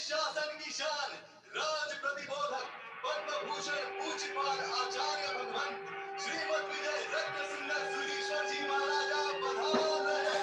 शासन की शान, राज प्रतिबोधक, पद्म भूषण पूज्यपाद आचार्य भगवंत श्रीमद विजय रत्न सुंदर सुरीश्वर जी महाराजा पधार रहे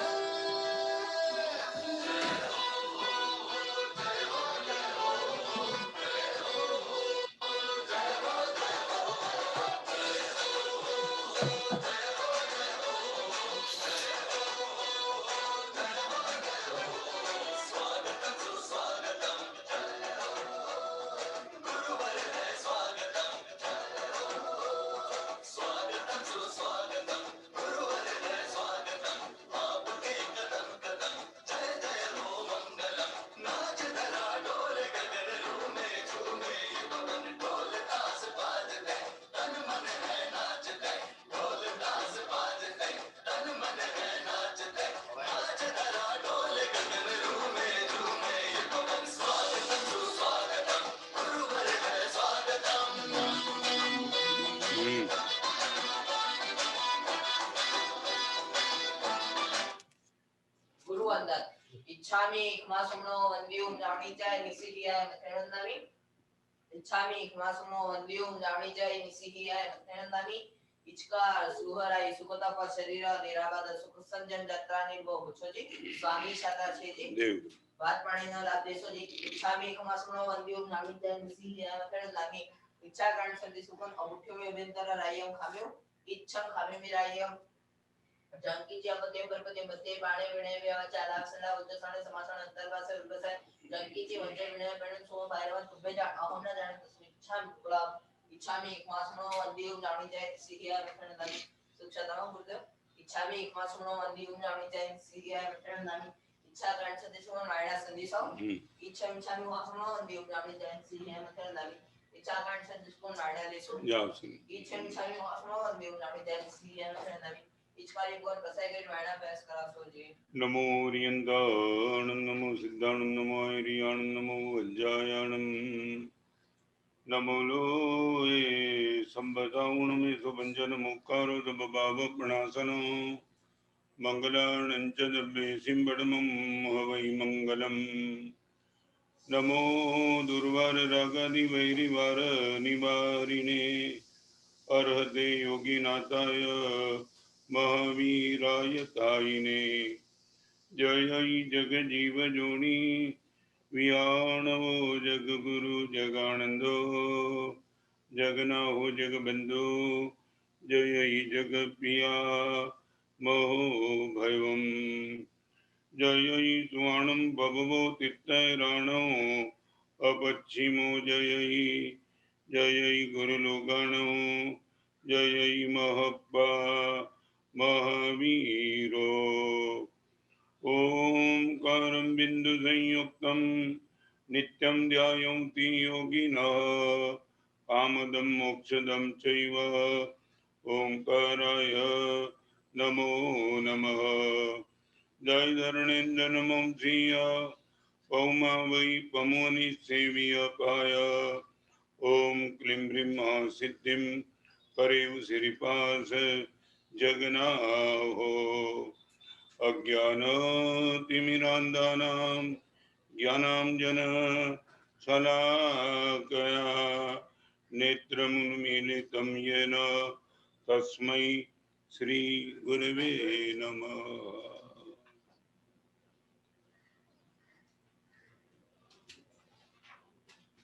इच्छामि खमासुमनो वंद्यों जानी जाय निसिहियाय मथेनंदामि इच्छामि खमासुमनो वंद्यों जानी जाय निसिहियाय मथेनंदामि इचकार सुहराई सुखता पर शरीर निराबाद सुख संजन यात्रा निर्भो हुछोजी स्वामी शाता छेजी बात पाणी न लाभ देशोजी इच्छामि खमासुमनो वंद्यों जानी जाय निसिहियाय मथेनंदामि इच्छा कारण संधि सुखन अमुठ्यो में अभ्यंतर रायम खाम्यो इच्छा खामे मिरायम जानकी जी अपते गणपति मध्य बाणे विणे व्यवचा लाक्षणा उद्देशण समासण अंतर्वास उद्देश जानकी जी मध्य विणे पण सो भैरवन तुबे जा अहम न जान इच्छा मुकला इच्छामि एकमासनो वंदियु जानी जाय सिहिया रखण दानी सुक्षतम गुरुदेव इच्छामि एकमासनो वंदियु जानी जाय सिहिया रखण दानी इच्छा कारण से देशो मायडा संदेशो इच्छामि वासनो वंदियु जानी जाय सिहिया रखण दानी इच्छा कारण से देशो मायडा लेसो इच्छामि वासनो वंदियु जानी जाय सिहिया रखण दानी नमो रियंदाणं नमो सिद्धाणं नमो ऐरियाणं नमो वज्रायाणं नमो लोए संबदाऊणमे सुभंजन मुक्कारो दबबाव प्रणासनो मंगलाणं च दब्बे सिंबडमं हवै मंगलम् नमो दुर्वार रागादि वैरिवार निवारिणे अर्हते योगिनाथाय महावीराय तायिने जय जग जीव जोनी वियाणवो जग गुरु जगानंदो जगनाहो जग बंधो जय जग प्रिया महो भयवम जय स्वाणम भवो तीर्थराणो अपच्छिमो जय गुरुलोगाणो जय महब्बा महावीरो ओंकारं बिंदु संयुक्तं नित्यं ध्यायन्ति योगिनः कामदं मोक्षदं चैव ओंकाराय नमो नमः जय धरणेन्द्र नमो श्रिय पौमा वै पमोनि सेविय पाय ओम क्लीं ह्रीं महासिद्धिं परेव सिरिपास जगन्नाहो अज्ञानतिमिरान्धानां ज्ञानाञ्जन शलाकया नेत्रमुन्मीलितं येन तस्मै श्री गुरवे नमः।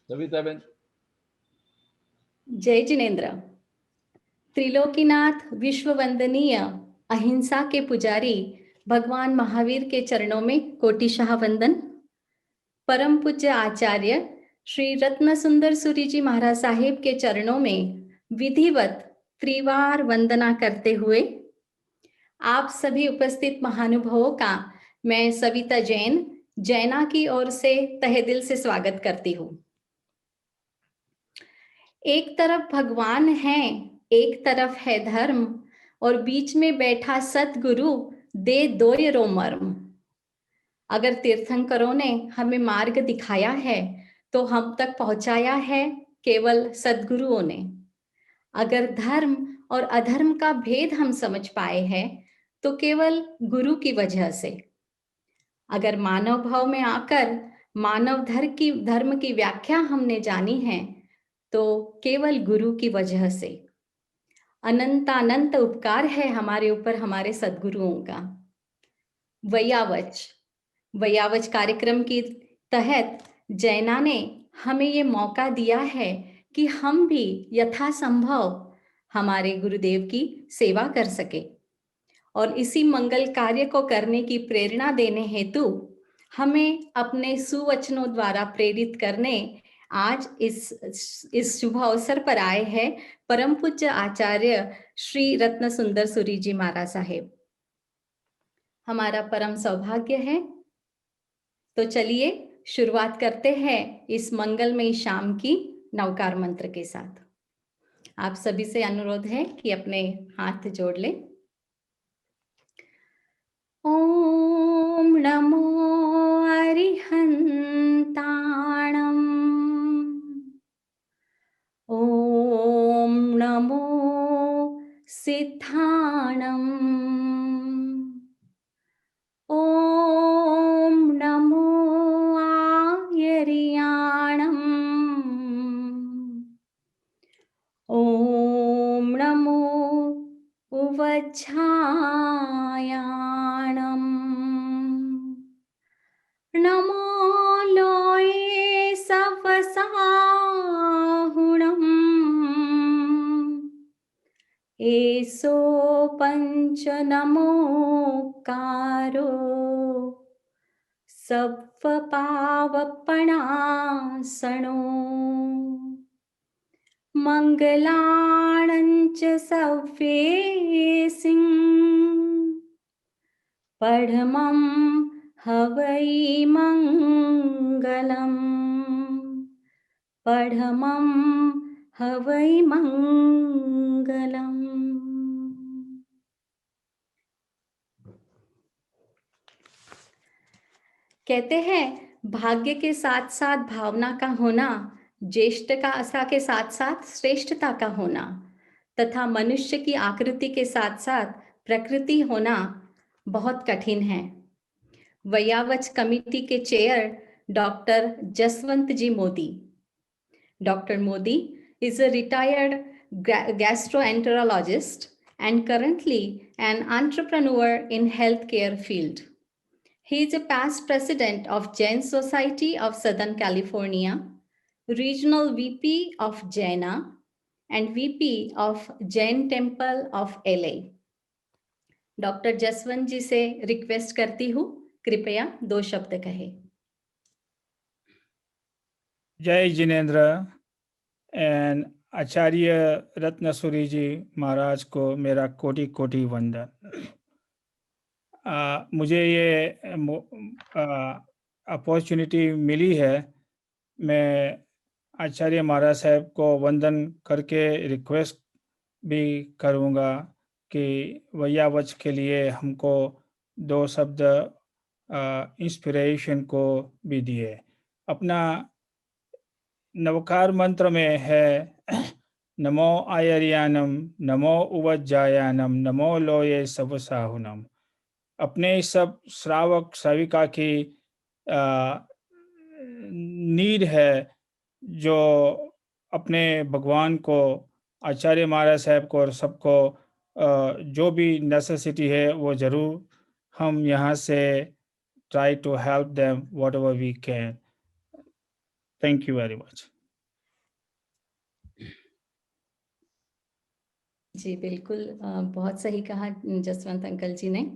सविताबेन। जय जिनेन्द्र। त्रिलोकीनाथ विश्व वंदनीय अहिंसा के पुजारी भगवान महावीर के चरणों में कोटिशाह वंदन। परम पूज्य आचार्य श्री रत्न सुंदर सूरी जी महाराज साहिब के चरणों में विधिवत त्रिवार वंदना करते हुए आप सभी उपस्थित महानुभावों का मैं सविता जैन जैना की ओर से तहे दिल से स्वागत करती हूँ। एक तरफ भगवान हैं, एक तरफ है धर्म और बीच में बैठा सतगुरु दे दोय रोमर्म। अगर तीर्थंकरों ने हमें मार्ग दिखाया है तो हम तक पहुंचाया है केवल सद्गुरुओं ने। अगर धर्म और अधर्म का भेद हम समझ पाए हैं तो केवल गुरु की वजह से। अगर मानव भाव में आकर मानव धर्म की व्याख्या हमने जानी है तो केवल गुरु की वजह से। अनंतानंत उपकार है हमारे ऊपर हमारे सद्गुरुओं का। वयावच कार्यक्रम के तहत जैना ने हमें ये मौका दिया है कि हम भी यथासंभव हमारे गुरुदेव की सेवा कर सके और इसी मंगल कार्य को करने की प्रेरणा देने हेतु हमें अपने सुवचनों द्वारा प्रेरित करने आज इस शुभ अवसर पर आए हैं परम पूज्य आचार्य श्री रत्न सुंदर सूरी जी महाराज साहेब। हमारा परम सौभाग्य है। तो चलिए शुरुआत करते हैं इस मंगलमयी शाम की नवकार मंत्र के साथ। आप सभी से अनुरोध है कि अपने हाथ जोड़ लें। ओम नमो अरिहंताणम, ओम नमो सिद्धाणम, ओम नमो आयर्याणम, ओम नमो उवज्झायाणम, नमो लोये सवसाहुणम, एसो पंच नमोकारो सप्पपावपणासनो, मंगलाणञ्च सव्येसिं पढमं हवै मंगलम्, पढमं हवै मंगलम्। कहते हैं भाग्य के साथ साथ भावना का होना, ज्येष्ठता के साथ साथ श्रेष्ठता का होना तथा मनुष्य की आकृति के साथ साथ प्रकृति होना बहुत कठिन है। वयावच कमिटी के chair doctor Jaswant ji Modi. Doctor Modi is a retired gastroenterologist and currently an entrepreneur in healthcare field. He is a past president of Jain Society of Southern California, regional VP of Jaina, and VP of Jain Temple of LA. Doctor Jaswant ji से request करती हूँ कृपया 2 शब्द कहे। जय जिनेन्द्र and Acharya Ratna Suri ji Maharaj को मेरा कोटि कोटि वंदन। मुझे ये अपॉर्चुनिटी मिली है, मैं आचार्य महाराज साहब को वंदन करके रिक्वेस्ट भी करूँगा कि वयावच के लिए हमको 2 शब्द इंस्पिरेशन को भी दिए। अपना नवकार मंत्र में है नमो आयर्यानम, नमो उवज्जायानम, नमो लोये सवसाहुनम। अपने सब श्रावक श्राविका की नीड है जो अपने भगवान को, आचार्य महाराज साहब को और सबको जो भी नेसेसिटी है वो ज़रूर हम यहाँ से try to help them whatever we can. Thank you very much. जी बिल्कुल, बहुत सही कहा जसवंत अंकल जी ने।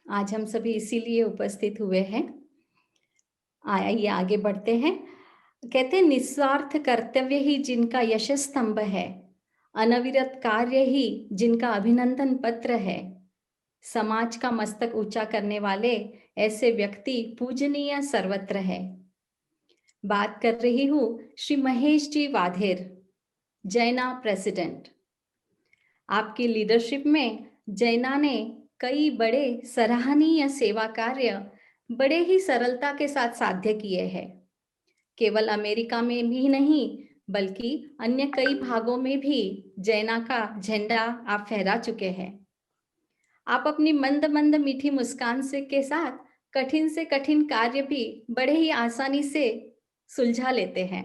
आज हम सभी इसीलिए उपस्थित हुए हैं। आइए आगे बढ़ते हैं। कहते हैं निस्वार्थ कर्तव्य ही जिनका यश स्तंभ है, अनविरत कार्य ही जिनका अभिनंदन पत्र है, समाज का मस्तक ऊंचा करने वाले ऐसे व्यक्ति पूजनीय सर्वत्र है। बात कर रही हूँ श्री महेश जी वाधेर, जैना प्रेसिडेंट। आपकी लीडरशिप में जैना ने कई बड़े सराहनीय सेवा कार्य बड़े ही सरलता के साथ साध्य किए हैं। केवल अमेरिका में भी नहीं बल्कि अन्य कई भागों में भी जैना का झंडा आप फहरा चुके हैं। आप अपनी मंद मंद मीठी मुस्कान से के साथ कठिन से कठिन कार्य भी बड़े ही आसानी से सुलझा लेते हैं।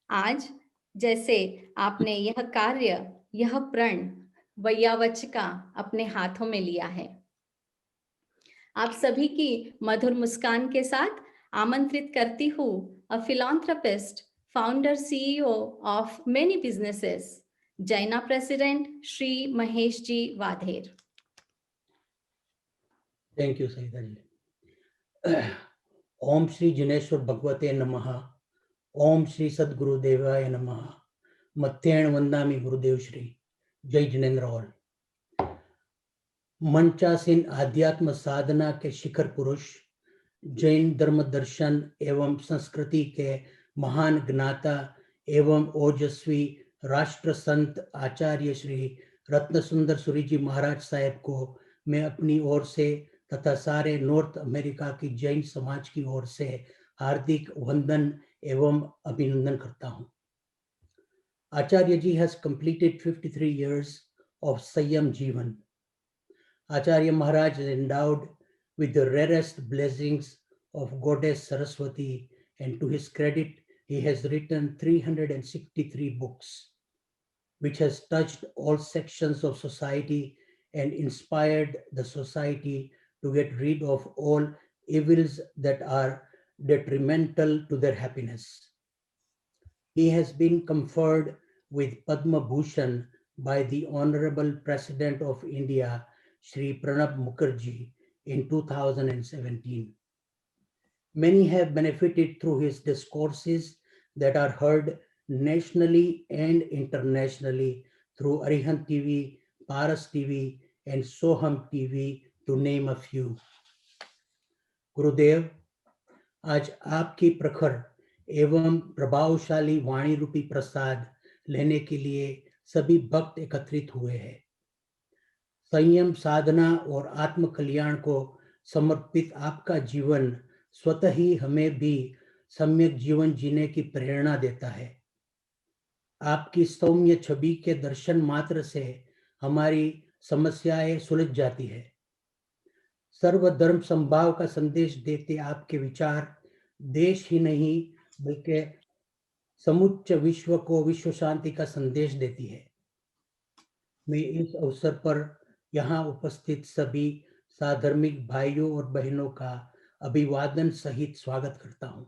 आज जैसे आपने यह कार्य, यह प्रण वैयावचका अपने हाथों में लिया है, आप सभी की मधुर मुस्कान के साथ आमंत्रित करती हूँ a philanthropist, founder CEO of many businesses, JAINA president Shri Mahesh ji Wadher. Thank you Sahita ji. ओम श्री जिनेश्वर भगवते नमः। ओम श्री सद्गुरुदेवाय नमः। मत्तेण वंदामि गुरुदेव श्री। जय जिनेन्द्र ऑल। मंचासीन आध्यात्म साधना के शिखर पुरुष, जैन धर्म दर्शन एवं संस्कृति के महान ज्ञाता एवं ओजस्वी राष्ट्र संत आचार्य श्री रत्नसुंदर सूरी जी महाराज साहेब को मैं अपनी ओर से तथा सारे नॉर्थ अमेरिका की जैन समाज की ओर से हार्दिक वंदन एवं अभिनंदन करता हूं। आचार्य जी हैज कंप्लीटेड 53 years of संयम जीवन। Acharya Maharaj is endowed with the rarest blessings of Goddess Saraswati, and to his credit, he has written 363 books, which has touched all sections of society and inspired the society to get rid of all evils that are detrimental to their happiness. He has been conferred with Padma Bhushan by the Honorable President of India, Shri Pranab Mukherjee, in 2017. Many have benefited through his discourses that are heard nationally and internationally through Arihant TV, Paras TV, and Soham TV, to name a few. गुरुदेव, आज आपकी प्रखर एवं प्रभावशाली वाणी रूपी प्रसाद लेने के लिए सभी भक्त एकत्रित हुए हैं। संयम साधना और आत्म कल्याण को समर्पित आपका जीवन स्वतः ही हमें भी सम्यक जीवन जीने की प्रेरणा देता है। आपकी सौम्य छवि के दर्शन मात्र से हमारी समस्याएं सुलझ जाती है। सर्वधर्म संभाव का संदेश देते आपके विचार देश ही नहीं बल्कि समुच्च विश्व को विश्व शांति का संदेश देती है। मैं इस अवसर पर यहाँ उपस्थित सभी साधर्मिक भाइयों और बहनों का अभिवादन सहित स्वागत करता हूँ।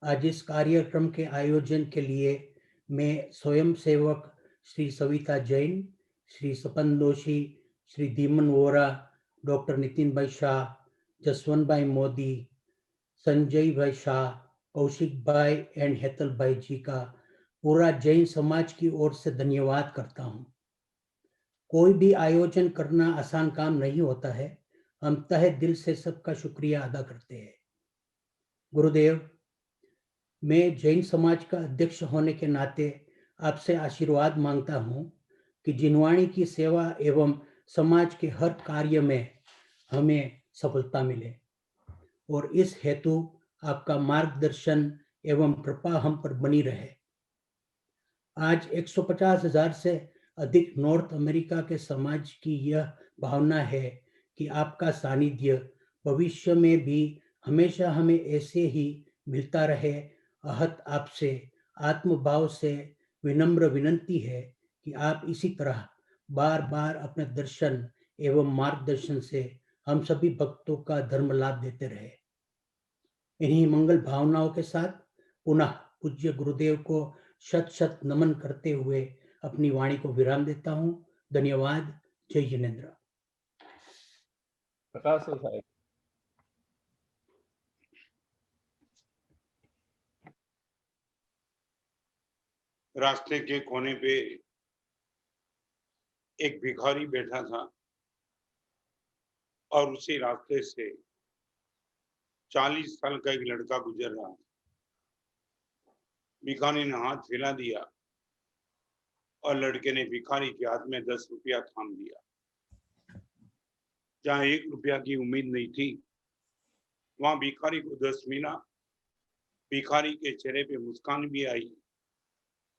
आज इस कार्यक्रम के आयोजन के लिए मैं स्वयं सेवक श्री सविता जैन, श्री सपन दोषी, श्री धीमन वोरा, डॉक्टर नितिन भाई शाह, जसवंत भाई मोदी, संजय भाई शाह, कौशिक भाई एंड हेतल भाई जी का पूरा जैन समाज की ओर से धन्यवाद करता हूँ। कोई भी आयोजन करना आसान काम नहीं होता है। हम तहे दिल से सबका शुक्रिया अदा करते हैं। गुरुदेव, मैं जैन समाज का अध्यक्ष होने के नाते आपसे आशीर्वाद मांगता हूँ कि जिनवाणी की सेवा एवं समाज के हर कार्य में हमें सफलता मिले और इस हेतु आपका मार्गदर्शन एवं कृपा हम पर बनी रहे। आज 150,000 से अधिक नॉर्थ अमेरिका के समाज की यह भावना है कि आपका सानिध्य भविष्य में भी हमेशा हमें ऐसे ही मिलता रहे। अहत आपसे आत्मभाव से विनम्र विनंती है कि आप इसी तरह बार बार अपने दर्शन एवं मार्गदर्शन से हम सभी भक्तों का धर्म लाभ देते रहे। इन्हीं मंगल भावनाओं के साथ पुनः पूज्य गुरुदेव को शत शत नमन करते हुए अपनी वाणी को विराम देता हूँ। धन्यवाद। जय जिनेन्द्र। प्रकाश साहब। रास्ते के कोने पे एक भिखारी बैठा था और उसी रास्ते से 40 साल का एक लड़का गुजर रहा था। भिखारी ने हाथ फैला दिया और लड़के ने भिखारी के हाथ में 10 रुपया थाम दिया। जहाँ 1 रुपया की उम्मीद नहीं थी, वहां भिखारी को 10 मिला। भिखारी के चेहरे पे मुस्कान भी आई,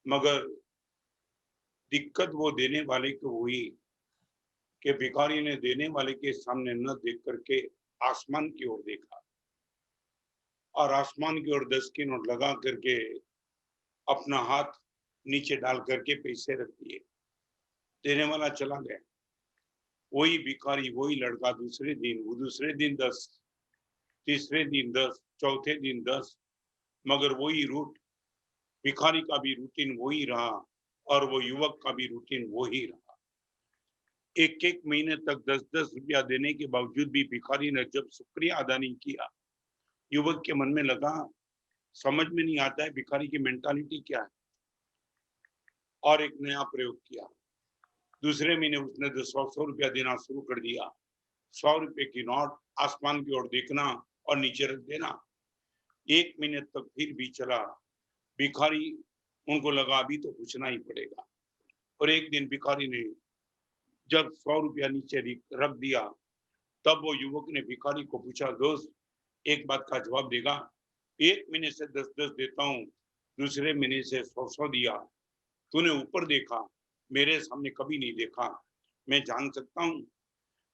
मगर दिक्कत वो देने वाले को हुई कि भिखारी ने देने वाले के सामने न देख करके आसमान की ओर देखा और आसमान की ओर 10 की नोट लगा करके अपना हाथ नीचे डाल करके पैसे रख दिए। देने वाला चला गया। वही भिखारी, वही लड़का दूसरे दिन 10, तीसरे दिन 10, चौथे दिन 10, मगर वही रूट, भिखारी का भी रूटीन वही रहा और वो युवक का भी रूटीन वही रहा। एक एक महीने तक 10-10 रुपया देने के बावजूद भी भिखारी ने जब शुक्रिया अदा नहीं किया, युवक के मन में लगा, समझ में नहीं आता है भिखारी की मेंटालिटी क्या है, और एक नया प्रयोग किया। दूसरे महीने उसने 100 रुपया देना शुरू कर दिया। 100 रुपए की नोट आसमान की ओर देखना और नीचे रख देना। एक महीने तक फिर भी चला। भिखारी, उनको लगा अभी तो पूछना ही पड़ेगा। और एक दिन भिखारी ने जब 100 रुपया नीचे रख दिया, तब वो युवक ने भिखारी को पूछा, दोस्त एक बात का जवाब देगा? एक महीने से 10-10 देता हूँ, दूसरे महीने से 100 दिया, तूने ऊपर देखा, मेरे सामने कभी नहीं देखा, मैं जान सकता हूँ?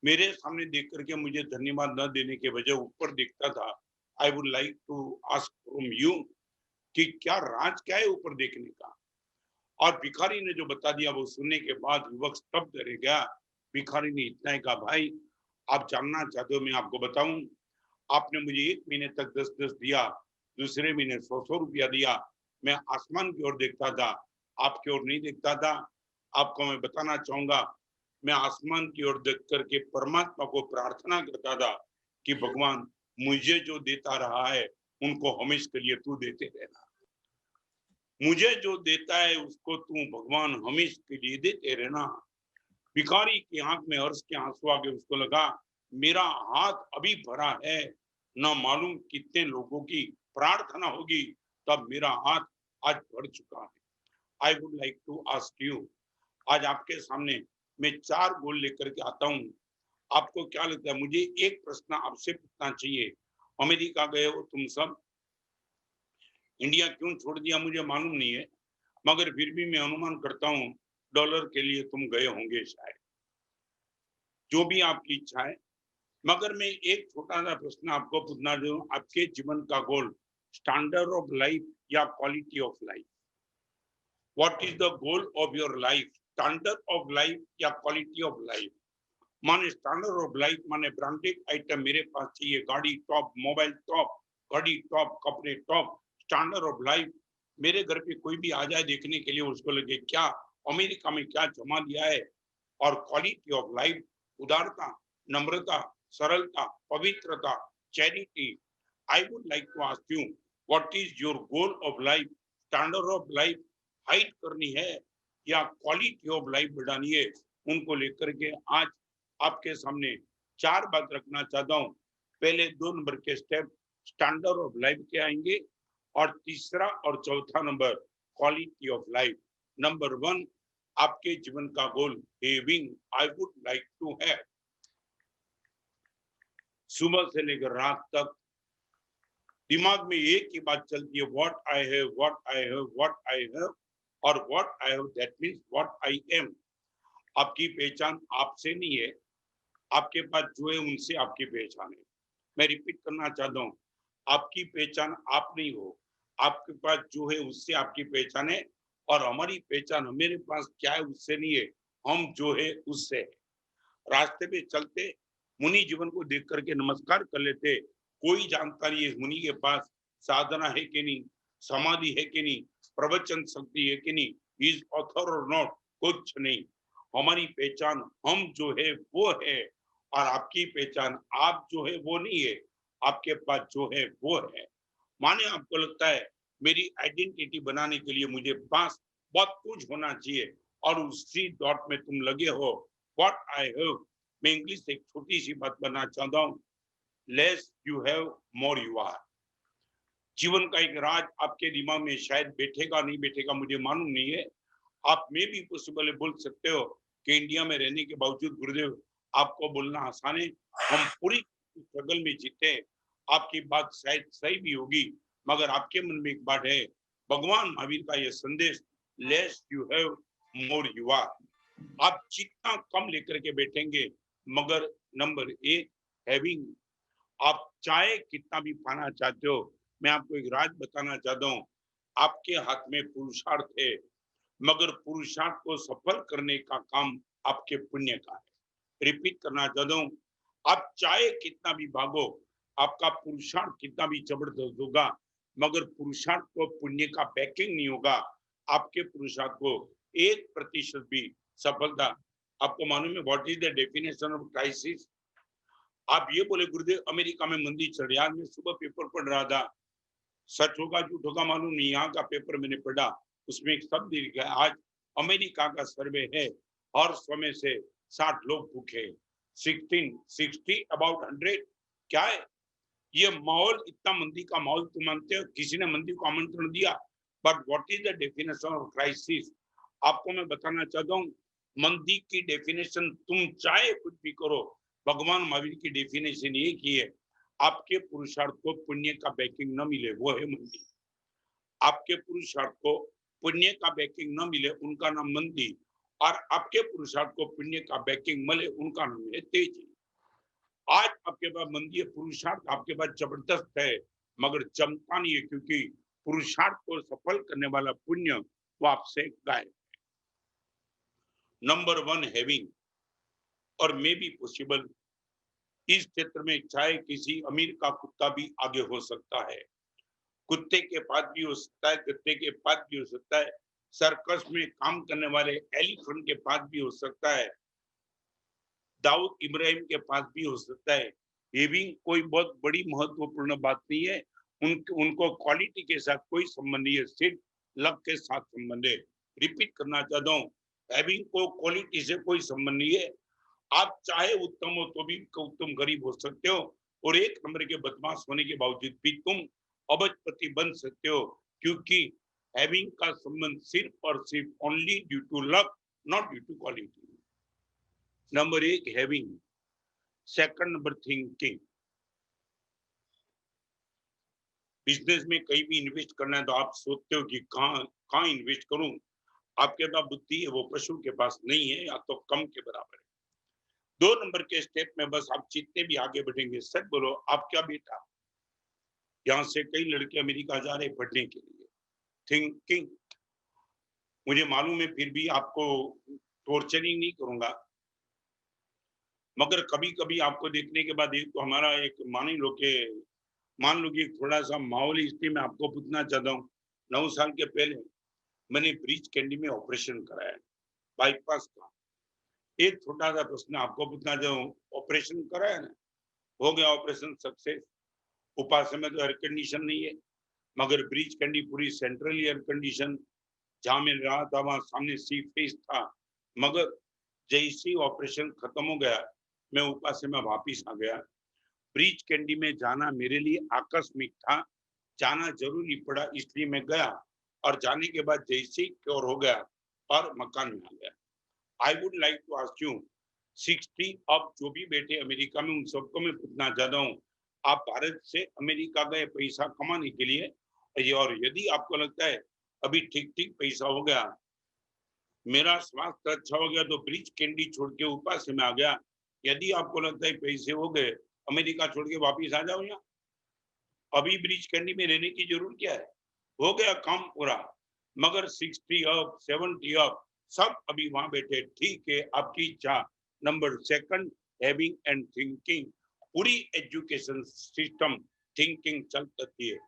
मेरे सामने देख करके मुझे धन्यवाद न देने के बजाय ऊपर देखता था। I would like to ask from you कि क्या राज क्या है ऊपर देखने का? और भिखारी ने जो बता दिया वो सुनने के बाद युवक स्तब्ध रह गया। भिखारी ने इतना ही कहा, भाई आप जानना चाहते हो मैं आपको बताऊं, आपने मुझे एक महीने तक 10-10 दिया, दूसरे महीने 100 रुपया दिया, मैं आसमान की ओर देखता था, आपकी ओर नहीं देखता था। आपको मैं बताना चाहूंगा, मैं आसमान की ओर देख करके परमात्मा को प्रार्थना करता था कि भगवान मुझे जो देता रहा है उनको हमेशा के लिए तू देते रहना, मुझे जो देता है उसको तू भगवान हमेशा के लिए देते रहना। भिखारी की आंख में हर्ष के आंसू आ गए। उसको लगा मेरा हाथ अभी भरा है, ना मालूम कितने लोगों की प्रार्थना होगी तब मेरा हाथ आज भर चुका है। I would like to ask you, आज आपके सामने मैं 4 गोल लेकर के आता हूँ। आपको क्या लगता है? मुझे एक प्रश्न आपसे पूछना चाहिए। अमेरिका गए हो तुम सब, इंडिया क्यों छोड़ दिया मुझे मालूम नहीं है, मगर फिर भी मैं अनुमान करता हूँ डॉलर के लिए तुम गए होंगे शायद, जो भी आपकी इच्छा है। मगर मैं एक छोटा सा प्रश्न आपको पूछना चाहूँ, आपके जीवन का गोल स्टैंडर्ड ऑफ लाइफ या quality of life? What is the goal of your life? Standard of life या क्वालिटी ऑफ लाइफ? माने स्टैंडर्ड ऑफ लाइफ माने ब्रांडेड आइटम मेरे पास चाहिए, गाड़ी टॉप, मोबाइल टॉप, घड़ी टॉप, कपड़े टॉप। स्टैंडर्ड ऑफ लाइफ मेरे घर पे कोई भी आ जाए देखने के लिए उसको लगे क्या अमेरिका में क्या जमा दिया है। और क्वालिटी ऑफ लाइफ उदारता, नम्रता, सरलता, पवित्रता, charity. I would like to ask you what is your goal of life? Standard of life height करनी है या क्वालिटी ऑफ लाइफ बढ़ानी है? उनको लेकर के आज आपके सामने 4 बात रखना चाहता हूँ। पहले 2 नंबर के स्टेप स्टैंडर्ड ऑफ लाइफ के आएंगे और तीसरा और चौथा number quality of life. Number 1 आपके जीवन का goal having, I would like to have. सुबह से लेकर रात तक दिमाग में एक ही बात चलती है, what I have, what I have, what I have, और what I have that means what I am. आपकी पहचान आपसे नहीं है, आपके पास जो है उनसे आपकी पहचान है। मैं रिपीट करना चाहता हूँ, आपकी पहचान आप नहीं हो, आपके पास जो है उससे आपकी पहचान है। और हमारी पहचान मेरे पास क्या है उससे नहीं है, हम जो है उससे है। रास्ते पे चलते मुनि जीवन को देख करके नमस्कार कर लेते। कोई जानता नहीं है मुनि के पास साधना है कि नहीं, समाधि है कि नहीं, प्रवचन शक्ति है कि नहीं, इज ऑथर और नॉट, कुछ नहीं। हमारी पहचान हम जो है वो है, और आपकी पहचान आप जो है वो नहीं है, आपके पास जो है वो है। माने आपको लगता है मेरी आइडेंटिटी बनाने के लिए मुझे पास बहुत कुछ होना चाहिए और उसी डॉट में तुम लगे हो, व्हाट आई हैव। मैं इंग्लिश से एक छोटी सी बात करना चाहता हूँ, less you have more you are. जीवन का एक राज आपके दिमाग में शायद बैठेगा नहीं बैठेगा मुझे मालूम नहीं है। आप में भी पॉसिबल बोल सकते हो कि इंडिया में रहने के बावजूद गुरुदेव आपको बोलना आसान है, हम पूरी स्ट्रगल में जीते। आपकी बात शायद सही भी होगी, मगर आपके मन में एक बात है, भगवान महावीर का यह संदेश, less you have more you are. आप जितना कम लेकर के बैठेंगे, मगर नंबर 1 हैविंग, आप चाहे कितना भी पाना चाहते हो, मैं आपको एक राज बताना चाहता हूँ, आपके हाथ में पुरुषार्थ है, मगर पुरुषार्थ को सफल करने का काम आपके पुण्य का है। रिपीट करना चाहता हूँ, आप चाहे कितना भी भागो, आपका पुरुषार्थ कितना भी जबरदस्त होगा, मगर पुरुषार्थ को पुण्य का बैकिंग नहीं होगा, आपके पुरुषार्थ को 1% भी सफलता। आपको मालूम है what is the definition of crisis? आप ये बोले गुरुदेव अमेरिका में मंदी चढ़ रही। आज मैं सुबह पेपर पढ़ रहा था, सच होगा झूठ होगा मालूम नहीं, यहाँ का पेपर मैंने पढ़ा, उसमें एक शब्द लिखा है, आज अमेरिका का सर्वे है, और 100 में से 60 लोग भूखे। 60 अबाउट 100 क्या है ये माहौल? इतना मंदी का माहौल तुम मानते हो? किसी ने मंदी को आमंत्रण दिया? But what is the definition of crisis? आपको मैं बताना चाहता हूँ, मंदी की डेफिनेशन तुम चाहे कुछ भी करो, भगवान महावीर की डेफिनेशन ये की है, आपके पुरुषार्थ को पुण्य का बैकिंग न मिले वो है मंदी। आपके पुरुषार्थ को पुण्य का बैकिंग न मिले उनका नाम मंदी, और आपके पुरुषार्थ को पुण्य का बैकिंग मिले उनका नाम है तेजी। आज आपके पास मंदी है, पुरुषार्थ आपके पास जबरदस्त है, मगर जमता नहीं है, क्योंकि पुरुषार्थ को सफल करने वाला पुण्य वो आपसे गायब है। नंबर 1 हैविंग और मे बी पॉसिबल। इस क्षेत्र में चाहे किसी अमीर का कुत्ता भी आगे हो सकता है, कुत्ते के पास भी हो सकता है, गद्दे के पास भी हो सकता है, सर्कस में काम करने वाले एलिफेंट के पास भी हो सकता है, दाऊद इब्राहिम के पास भी हो सकता है। ये भी कोई बहुत बड़ी महत्वपूर्ण बात नहीं है, उनको क्वालिटी के साथ कोई संबंध नहीं है, सिर्फ लक के साथ संबंध है। रिपीट करना चाहता हूँ, हैविंग को क्वालिटी से कोई संबंध नहीं है। आप चाहे उत्तम हो तो भी उत्तम गरीब हो सकते हो, और 1 नंबर के बदमाश होने के बावजूद भी तुम अबजपति बन सकते हो, क्योंकि हैविंग का संबंध सिर्फ और सिर्फ only due to luck, not due to quality. Number 1 having. Second number thinking. Business में कहीं भी इन्वेस्ट करना है तो आप सोचते हो कि कहाँ इन्वेस्ट करूं। आपके पास बुद्धि है, वो पशु के पास नहीं है, या तो कम के बराबर है। 2 नंबर के स्टेप में बस आप जितने भी आगे बढ़ेंगे, सच बोलो, आप क्या बेटा, यहाँ से कई लड़के अमेरिका जा रहे पढ़ने के लिए। थिंकिंग, मुझे मालूम है, फिर भी आपको टॉर्चरिंग नहीं करूंगा, मगर कभी कभी आपको देखने के बाद एक तो हमारा एक मान लो कि थोड़ा सा माहौल, इसलिए मैं आपको पूछना चाहता हूँ। 9 साल के पहले मैंने ब्रीच कैंडी में ऑपरेशन कराया, बाईपास का। एक छोटा सा प्रश्न आपको पूछना चाहूँ, ऑपरेशन कराया ना, हो गया ऑपरेशन सक्सेस। उपासना में तो एयर कंडीशन नहीं है, मगर ब्रीच कैंडी पूरी सेंट्रल एयर कंडीशन, जहां मैं रहा था वहां सामने सी फेस था। मगर जैसे ही ऑपरेशन खत्म हो गया, मैं उपासना में वापिस आ गया। ब्रीच कैंडी में जाना मेरे लिए आकस्मिक था, जाना जरूरी पड़ा, इसलिए मैं गया, और जाने के बाद जैसे ही क्योर हो गया और मकान में आ गया। I would like to ask you 60 अब जो भी बैठे अमेरिका में, उन सबको मैं पूछना चाहता हूँ, आप भारत से अमेरिका गए पैसा कमाने के लिए, और यदि आपको लगता है अभी ठीक ठीक पैसा हो गया, मेरा स्वास्थ्य अच्छा हो गया, तो ब्रिज कैंडी छोड़ के ऊपर से मैं आ गया। यदि आपको लगता है पैसे हो गए, अमेरिका छोड़ के वापिस आ जाओ यहाँ, अभी ब्रिज कैंडी में रहने की जरूरत क्या है, हो गया काम पूरा। मगर 60 अप 70 अप सब अभी वहां बैठे, ठीक है, आपकी इच्छा। Number 2 having and thinking. पूरी एजुकेशन सिस्टम थिंकिंग चलती है।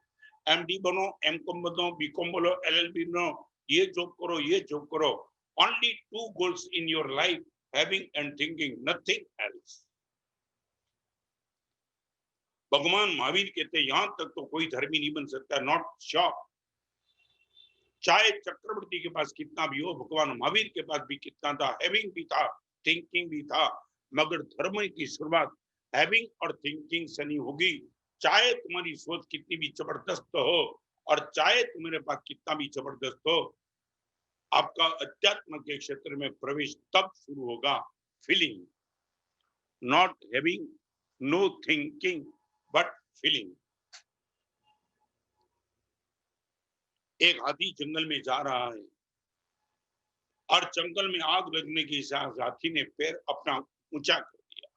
एमडी बनो, एमकॉम बनो, बीकॉम बोलो, एलएलबी बनो, ये जॉब करो, ये जॉब करो। Only 2 goals in your life, having and thinking, nothing else. भगवान महावीर कहते हैं, यहां तक तो कोई धर्मी नहीं बन सकता, नॉट शॉक। चाहे चक्रवर्ती के पास कितना भी हो, भगवान महावीर के पास भी कितना था, हैविंग भी था, थिंकिंग भी था। मगर धर्म की शुरुआत हैविंग और थिंकिंग से नहीं होगी। चाहे तुम्हारी सोच कितनी भी जबरदस्त हो, और चाहे तुम्हारे पास कितना भी जबरदस्त हो, आपका अध्यात्म के क्षेत्र में प्रवेश तब शुरू होगा, feeling, not having, no thinking, but feeling. एक हाथी जंगल में जा रहा है, और जंगल में आग लगने के हिसाब से हाथी ने पैर अपना ऊंचा कर दिया।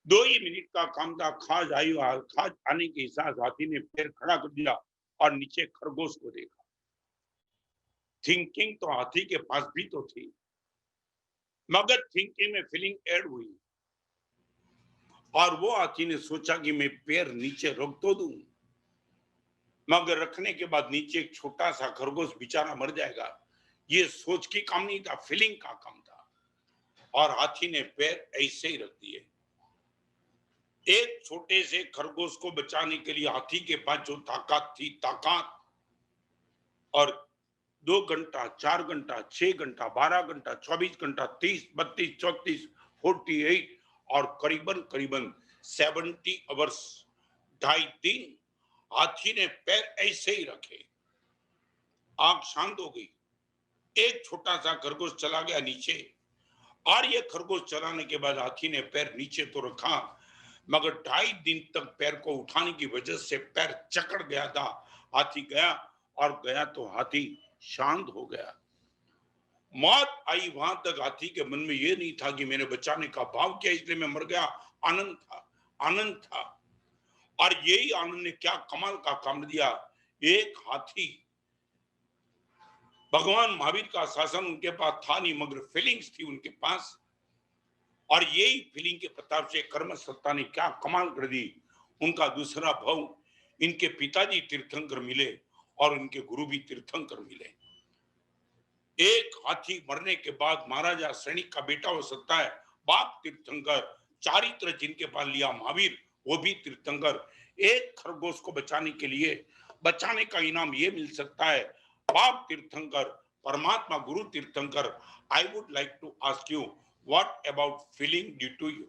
2 ही मिनट का काम था। खाज आने के हिसाब हाथी ने पैर खड़ा कर दिया और नीचे खरगोश को देखा। थिंकिंग तो हाथी के पास भी तो थी, मगर थिंकिंग में फीलिंग ऐड हुई और वो हाथी ने सोचा कि मैं पैर नीचे रख तो दूं, मगर रखने के बाद नीचे एक छोटा सा खरगोश बेचारा मर जाएगा। ये सोच की काम नहीं था, फीलिंग का काम था। और हाथी ने पैर ऐसे ही रख दिए। एक छोटे से खरगोश को बचाने के लिए हाथी के पास जो ताकत थी, और 2 घंटा, 4 घंटा, 6 घंटा, 12 घंटा, 24 घंटा, 30, 32, 34, 48 और करीबन 70 आवर्स, 2.5 दिन हाथी ने पैर ऐसे ही रखे। आग शांत हो गई। एक छोटा सा खरगोश चला गया नीचे, और ये खरगोश चलाने के बाद हाथी ने पैर नीचे तो रखा, मगर 2.5 दिन तक पैर को उठाने की वजह से पैर जकड़ गया था। हाथी गया तो हाथी शांत हो गया। मौत आई वहां तक हाथी के मन में ये नहीं था कि मैंने बचाने का भाव किया इसलिए मैं मर गया। आनंद था। और यही आनंद ने क्या कमाल का काम दिया। एक हाथी, भगवान महावीर का शासन उनके पास था नहीं, मगर फीलिंग्स थी उनके पास, और यही फीलिंग के प्रताप से कर्म सत्ता ने क्या कमाल कर दी। उनका दूसरा भाव, इनके पिताजी तीर्थंकर मिले और उनके गुरु भी तीर्थंकर मिले। एक हाथी मरने के बाद महाराजा सैनिक का बेटा हो सकता है, बाप तीर्थंकर, चारित्र जिनके पास लिया महावीर, वो भी तीर्थंकर। एक खरगोश को बचाने का इनाम ये मिल सकता है, बाप तीर्थंकर, परमात्मा गुरु तीर्थंकर। I would like to ask you, what about feeling due to you?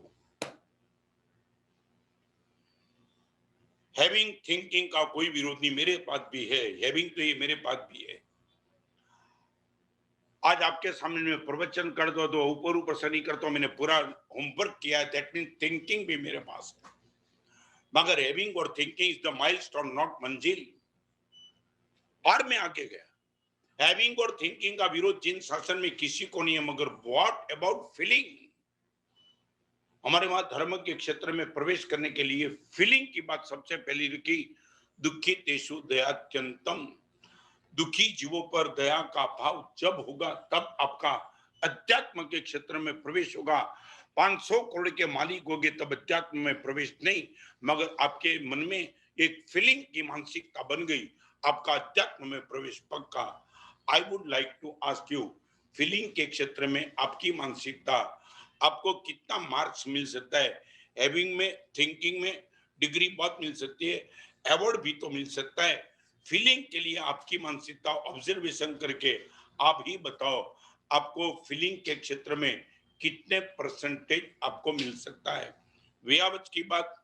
Having thinking का कोई विरोध नहीं, मेरे पास भी है। हैविंग तो ये मेरे पास भी है। आज आपके सामने में प्रवचन कर दो तो ऊपर से नहीं करता, मैंने पूरा होमवर्क किया है। दैट मीन थिंकिंग भी मेरे पास है, मगर हैविंग और thinking is the milestone, not मंजिल। और मैं आगे गया। हैविंग और थिंकिंग का विरोध जिन शासन में किसी को नहीं है, मगर व्हाट अबाउट फीलिंग? हमारे वहां धर्म के क्षेत्र में प्रवेश करने के लिए फीलिंग की बात सबसे पहले लिखी। दुखितेषु दयात्यंतम, दुखी जीवों पर दया का भाव जब होगा तब आपका अध्यात्म के क्षेत्र में प्रवेश होगा। 500 करोड़ के मालिक होगे तब अध्यात्म में प्रवेश नहीं, मगर आपके मन में एक फीलिंग की मानसिकता बन गई, आपका अध्यात्म में प्रवेश पक्का। I would like to ask you, feeling के क्षेत्र में आपकी मानसिकता, आपको कितना मार्क्स मिल सकता है? हैविंग में, थिंकिंग में डिग्री बहुत मिल सकती है, अवार्ड भी तो मिल सकता है। फीलिंग के लिए आपकी मानसिकता ऑब्जर्वेशन करके आप ही बताओ, आपको फीलिंग के क्षेत्र में कितने परसेंटेज आपको मिल सकता है? व्यावच की बात,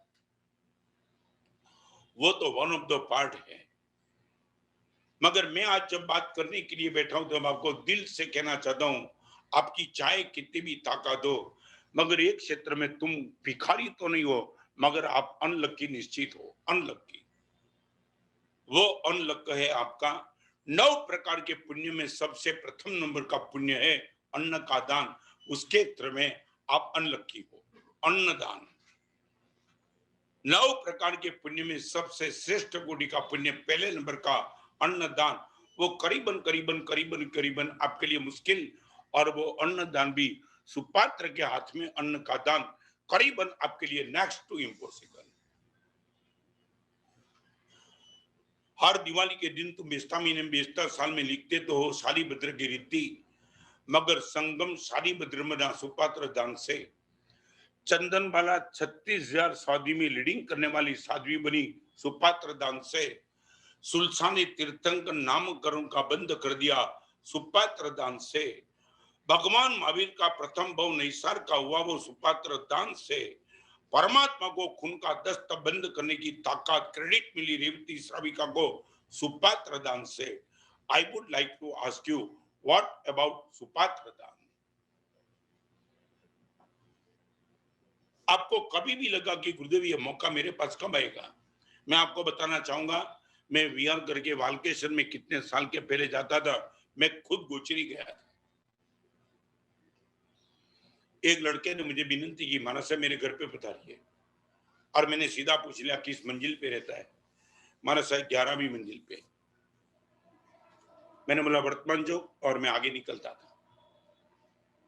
वो तो वन ऑफ द पार्ट है। मगर मैं आज जब बात करने के लिए बैठा हूं तो मैं आपको दिल से कहना चाहता हूं, आपकी चाहे कितनी भी ताकत हो, मगर एक क्षेत्र में तुम भिखारी तो नहीं हो, मगर आप अनलकी निश्चित हो। अनलकी, वो अनलक है आपका। 9 प्रकार के पुण्य में सबसे प्रथम नंबर का पुण्य है अन्न का दान। उसके क्षेत्र में आप अनलकी हो। अन्नदान 9 प्रकार के पुण्य में सबसे श्रेष्ठ कोटि का पुण्य, पहले नंबर का अन्नदान। वो करीबन आपके लिए मुश्किल, और वो अन्नदान भी सुपात्र के हाथ में अन्न का दान करीबन आपके लिए नेक्स्ट टू इम्पॉसिबल। हर दिवाली के दिन तुम बेस्ता महीने में बेस्ता साल में लिखते तो हो शालीभद्र की रीति, मगर संगम शालीभद्र में सुपात्र दान से चंदन वाला 36,000 शादी में लीडिंग करने वाली साध्वी बनी सुपात्र दान से। सुल्तानी तीर्थंकर नामकरण का बंद कर दिया सुपात्र दान से। भगवान महावीर का प्रथम भाव निसार का हुआ वो सुपात्र दान से। परमात्मा को खून का दस्त बंद करने की ताकत, क्रेडिट मिली रेवती श्राविका को सुपात्र दान से। I would like to ask you, what about सुपात्र दान? आपको कभी भी लगा कि गुरुदेव ये मौका मेरे पास कब आएगा? मैं आपको बताना चाहूंगा, मैं वीआर करके वालकेश्वर में कितने साल के पहले जाता था, मैं खुद गोचरी गया था। एक लड़के ने मुझे विनती की, माना साहब मेरे घर पे पधारिए। और मैंने सीधा पूछ लिया किस मंजिल पे रहता है। माना साहब 11वीं मंजिल पे। मैंने बोला वर्तमान चौक, और मैं आगे निकलता था।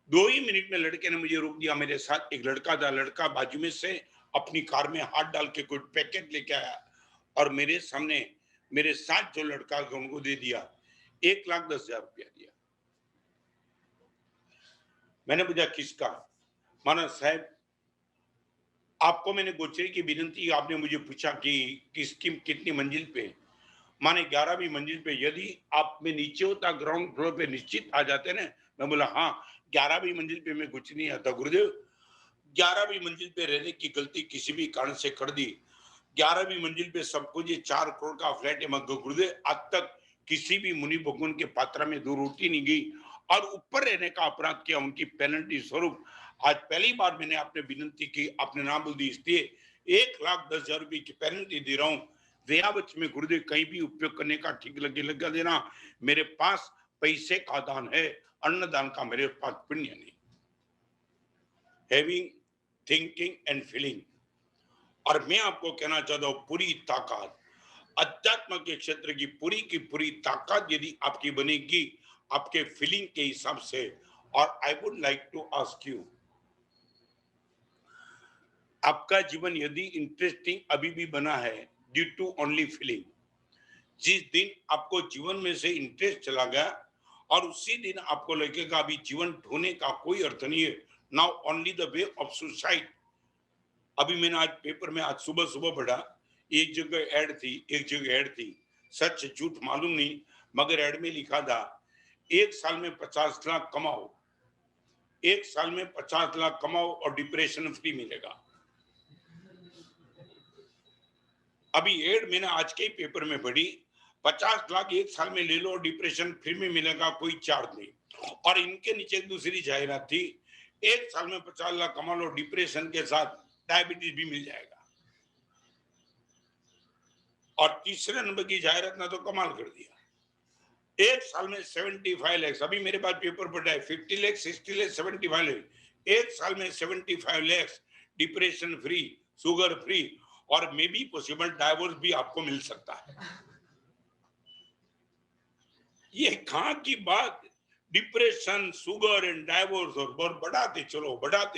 2 ही मिनट में लड़के ने मुझे रोक दिया। मेरे साथ एक लड़का था, लड़का बाजू में से अपनी कार में हाथ डाल के कोई पैकेट लेके आया और मेरे सामने मेरे साथ जो लड़का था उनको दे दिया। 1,10,000 रुपया दिया। मैंने पूछा किसका? माना साहब आपको मैंने गोचरी की विनती, आपने मुझे पूछा कि किसकी कितनी मंजिल पे? माने 11वीं मंजिल पे। यदि आप में नीचे होता ग्राउंड फ्लोर पे निश्चित आ जाते ना। मैं बोला हाँ 11वीं मंजिल पे मैं कुछ नहीं आता गुरुदेव। 11वीं मंजिल पे रहने की गलती किसी भी कारण से कर दी। 11वीं मंजिल पे सब कुछ, ये 4 करोड़ का फ्लैट है। मगर गुरुदेव आज तक किसी भी मुनि भगवान के पात्रा में 2 रोटी नहीं गई और ऊपर रहने का अपराध किया। उनकी पेनल्टी स्वरूप आज पहली बार मैंने आपने विनती की, आपने नाम बोल दी, इसलिए 1,10,000 रुपये की पेनल्टी दे रहा हूं। व्यावच में गुरुदेव कहीं भी उपयोग करने का ठीक लगे लगा देना। मेरे पास पैसे का दान है, अन्नदान का मेरे पास पुण्य नहीं। Having, thinking and feeling. और मैं आपको कहना चाहता हूं पूरी ताकत, अध्यात्म के क्षेत्र की पूरी ताकत यदि आपकी बनेगी आपके फीलिंग के हिसाब से। और I would like to ask you, आपका जीवन यदि इंटरेस्टिंग अभी भी बना है ड्यू टू ओनली फीलिंग, जिस दिन आपको जीवन में से इंटरेस्ट चला गया और उसी दिन आपको लगेगा अभी जीवन ढोने का कोई अर्थ नहीं है, now only the way of suicide. अभी मैंने आज पेपर में आज सुबह पढ़ा, एक जगह ऐड थी, एक जगह ऐड थी, सच झूठ मालूम नहीं, मगर ऐड में लिखा था 1 साल में 50 लाख कमाओ, 1 साल में 50 लाख कमाओ और डिप्रेशन फ्री मिलेगा। अभी एड मैंने आज के पेपर में पढ़ी, 50 लाख 1 साल में ले लो और डिप्रेशन फ्री में मिलेगा, कोई चार्ज नहीं। और इनके नीचे दूसरी जाहिरात थी, 1 साल में 50 लाख कमा लो, डिप्रेशन के साथ डायबिटीज भी मिल जाएगा। और तीसरे नंबर की जाहिरात ने तो कमाल कर दिया, 1 साल में 75 लाख। अभी मेरे पास पेपर पढ़ा है 50 लाख, 60 लाख, 75 लाख। 1 साल में 75 lakh, depression free, sugar free और मे बी पॉसिबल डाइवोर्स भी आपको मिल सकता है। ये कहां की बात, डिप्रेशन, शुगर एंड डाइवोर्स, और बढ़ाते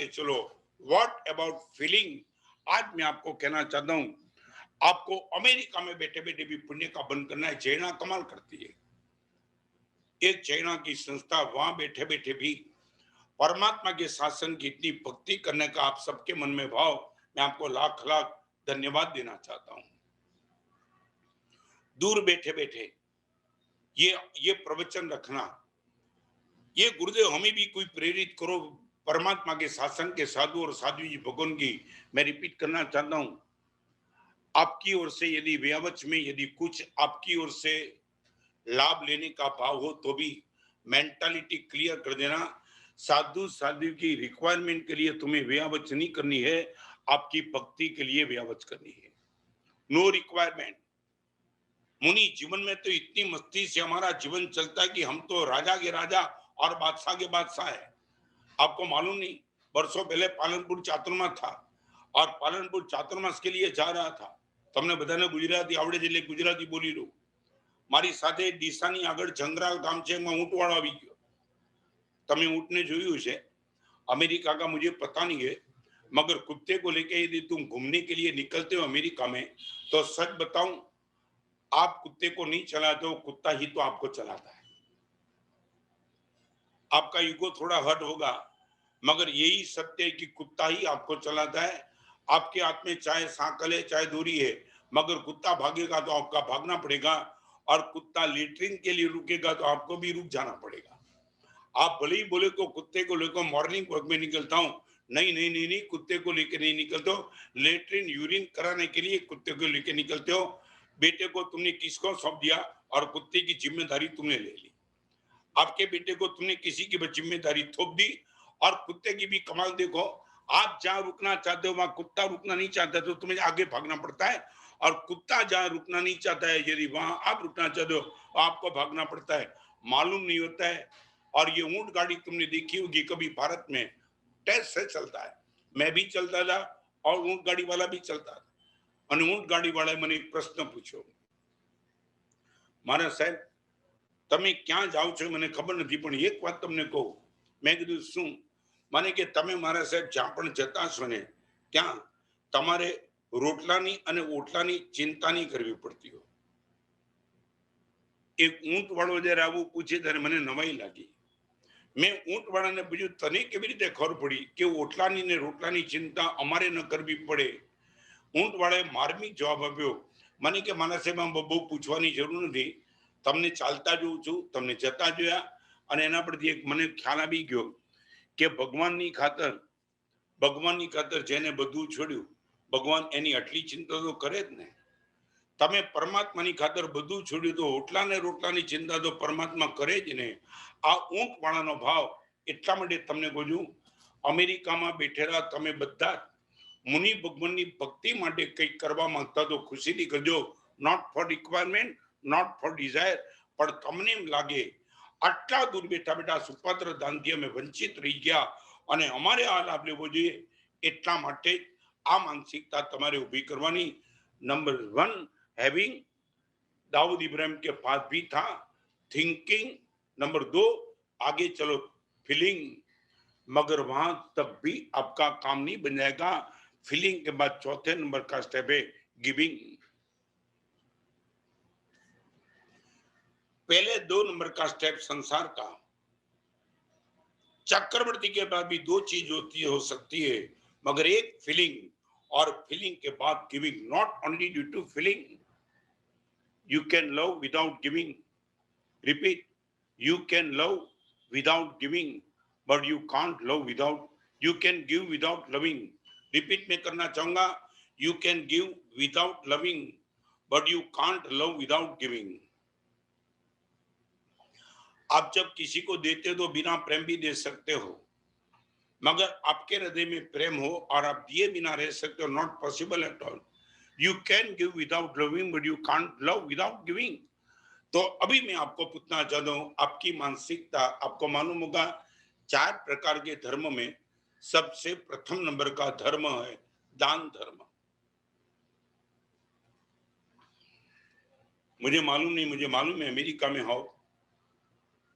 चलो। What about feeling? आज मैं आपको कहना चाहता हूं, आपको अमेरिका में बैठे बैठे भी पुण्य का बंद करना है। चाइना कमाल करती है, एक चाइना की संस्था, वहां बैठे बैठे भी परमात्मा के शासन की इतनी भक्ति करने का आप सबके मन में भाव, मैं आपको लाख लाख धन्यवाद देना चाहता हूं। दूर बैठे बैठे ये प्रवचन रखना, ये गुरुदेव हमें भी कोई प्रेरित करो परमात्मा के शासन के साधु और साध्वी जी भगवान की। मैं रिपीट करना चाहता हूं, आपकी ओर से यदि व्यावच में यदि कुछ आपकी ओर से लाभ लेने का भाव हो तो भी मेंटालिटी क्लियर कर देना। साधु साध्वी की रिक्वायरमेंट के लिए तुम्हें व्यावच नहीं करनी है, आपकी भक्ति के लिए व्यावच करनी है। No requirement. मुनि जीवन में तो इतनी मस्ती से हमारा जीवन चलता है कि हम तो राजा के राजा और बादशाह के बादशाह है। आपको मालूम नहीं, वर्षों पहले पालनपुर चातुर्मास था और पालनपुर चातुर्मास के लिए जा रहा था। તમને બધાને ગુજરાતી આવડે છે એટલે ગુજરાતી બોલી લો। મારી સાથે ડીસાની આગળ જંગરાલ ગામ છે, એમાં ઊંટવાળો આવી ગયો। તમે ऊँटने જોયું છે? अमेरिका का मुझे पता नहीं है, मगर कुत्ते को लेके यदि तुम घूमने के लिए निकलते हो अमेरिका में, तो सच बताऊं आप कुत्ते को नहीं चलाते हो, कुत्ता ही तो आपको चलाता है। आपका ईगो थोड़ा हर्ट होगा, मगर यही सत्य है कि कुत्ता ही आपको चलाता है। आपके हाथ में चाहे सांकल है चाहे दूरी है, मगर कुत्ता भागेगा तो आपका भागना पड़ेगा, और कुत्ता लेटरिन के लिए रुकेगा तो आपको भी रुक जाना पड़ेगा। आप भले ही बोले को कुत्ते को लेकर मॉर्निंग वॉक में निकलता हूं, नहीं, कुत्ते को लेकर नहीं निकलते हो। लेटरिन यूरिन कराने के लिए कुत्ते को लेकर निकलते हो। बेटे को तुमने किसको सौंप दिया और कुत्ते की जिम्मेदारी तुमने ले ली। आपके बेटे को तुमने किसी की जिम्मेदारी थोप दी, और कुत्ते की भी कमाल देखो, आप जहां रुकना चाहते हो वहां कुत्ता रुकना नहीं चाहता, तो तुम्हें आगे भागना पड़ता है। और कुत्ता जहां रुकना नहीं चाहता है, यदि वहां आप रुकना चाहते हो आपको भागना पड़ता है। मालूम नहीं होता है। और ये ऊंट गाड़ी तुमने देखी होगी कभी भारत में, टेस्ट से चलता है। मैं भी चलता था और ऊंट गाड़ी वाला भी चलता था। અને ઊંટ ગાડી વાળાએ મને એક પ્રશ્ન પૂછ્યો, મારા સાહેબ તમે ક્યાં જાઓ છો મને ખબર નથી, પણ એક વાત તમને કહું. મેં કીધું શું? મને કે તમે મારા સાહેબ જ્યાં પણ જતા છો ને ત્યાં તમારે રોટલાની અને ઓટલાની ચિંતા નહીં કરવી પડતી હોય. એક ઊંટ વાળો જ્યારે આવું પૂછે ત્યારે મને નવાઈ લાગી. મેં ઊંટ વાળાને પૂછ્યું, તને કેવી રીતે ખબર પડી કે ઓટલાની ને રોટલાની ચિંતા અમારે ન કરવી પડે? ઊંટ વાળાએ માર્મિક જવાબ આપ્યો, મને કે મારા સાહેબ આમ બહુ પૂછવાની જરૂર નથી, તમને ચાલતા જોઉં છું, તમને જતા જોયા, અને એના પરથી એક મને ખ્યાલ આવી ગયો કે ભગવાનની ખાતર જેને બધું છોડ્યું, ભગવાન એની આટલી ચિંતા તો કરે જ ને. તમે પરમાત્માની ખાતર બધું છોડ્યું તો ઓટલા ને રોટલાની ચિંતા તો પરમાત્મા કરે જ ને. આ ઊંટ વાળાનો ભાવ એટલા માટે તમને કહું છું, અમેરિકામાં બેઠેલા તમે બધા મુનિ ભગવાનની ભક્તિ માટે કંઈક કરવા માંગતા તો ખુશીથી કરજો, not for requirement, not for desire. પણ તમને એમ લાગે આટલા દૂર બેઠા બેઠા સુપાત્ર દાનથી અમે વંચિત રહી ગયા અને અમારે આ લાભ લેવો જોઈએ, એટલા માટે આ માનસિકતા તમારે ઊભી કરવાની. નંબર 1 हैविंग, दाऊद इब्राहिम के पास भी था थिंकिंग. नंबर 2 आगे चलो फीलिंग, मगर वहां तब भी आपका काम नहीं बन जाएगा. फीलिंग के बाद चौथे नंबर का स्टेप है गिविंग. पहले 2 नंबर का स्टेप संसार का. चक्रवर्ती के बाद भी 2 चीज होती हो सकती है, मगर एक फीलिंग, और फीलिंग के बाद giving. Not only due to feeling, you can love without giving. Repeat, you can love without giving, but you can't love without, you can give without loving. Repeat मैं करना चाहूंगा, you can give without loving, but you can't love without giving. आप जब किसी को देते हो तो बिना प्रेम भी दे सकते हो, मगर आपके हृदय में प्रेम हो और आप दिए बिना रह सकते हो, not possible at all. You can give without loving, but you can't love without giving. तो अभी मैं आपको पूछना चाहता हूं, आपकी मानसिकता, आपको मालूम होगा 4 प्रकार के धर्म में सबसे प्रथम नंबर का धर्म है दान धर्म. मुझे मालूम नहीं, मुझे मालूम है अमेरिका में हो,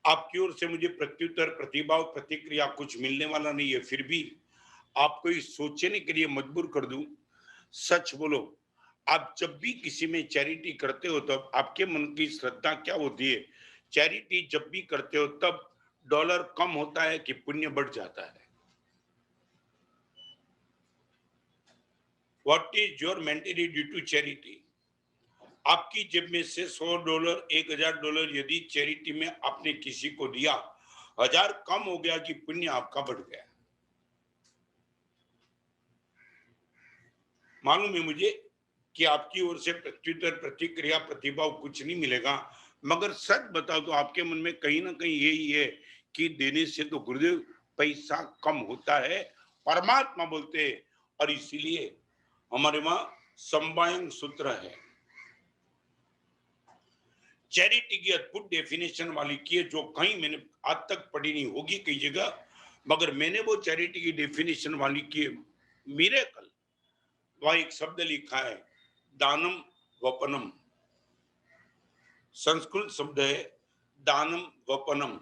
आपकी ओर से मुझे प्रत्युत्तर, प्रतिभाव, प्रतिक्रिया कुछ मिलने वाला नहीं है, फिर भी आपको इस सोचने के लिए मजबूर कर दूं, सच बोलो, आप जब भी किसी में चैरिटी करते हो तब आपके मन की श्रद्धा क्या होती है? चैरिटी जब भी करते हो तब डॉलर कम होता है कि पुण्य बढ़ जाता है? What is your mentality due to charity? आपकी जेब में से $100, $1000 यदि चैरिटी में आपने किसी को दिया, 1000 कम हो गया कि पुण्य आपका बढ़ गया? मालूम है मुझे कि आपकी ओर से प्रत्युत्तर, प्रतिक्रिया, प्रतिभाव कुछ नहीं मिलेगा, मगर सच बताओ तो आपके मन में कहीं ना कहीं यही है कि देने से तो गुरुदेव पैसा कम होता है, परमात्मा बोलते हैं. और इसीलिए हमारे वहां संबायन सूत्र है, चैरिटी की अद्भुत डेफिनेशन वाली की है, जो कहीं मैंने आज तक पढ़ी नहीं होगी कई जगह, मगर मैंने वो चैरिटी की डेफिनेशन वाली की है. मिरेकल, वहां एक शब्द लिखा है दानम वपनम. संस्कृत शब्द है दानम वपनम.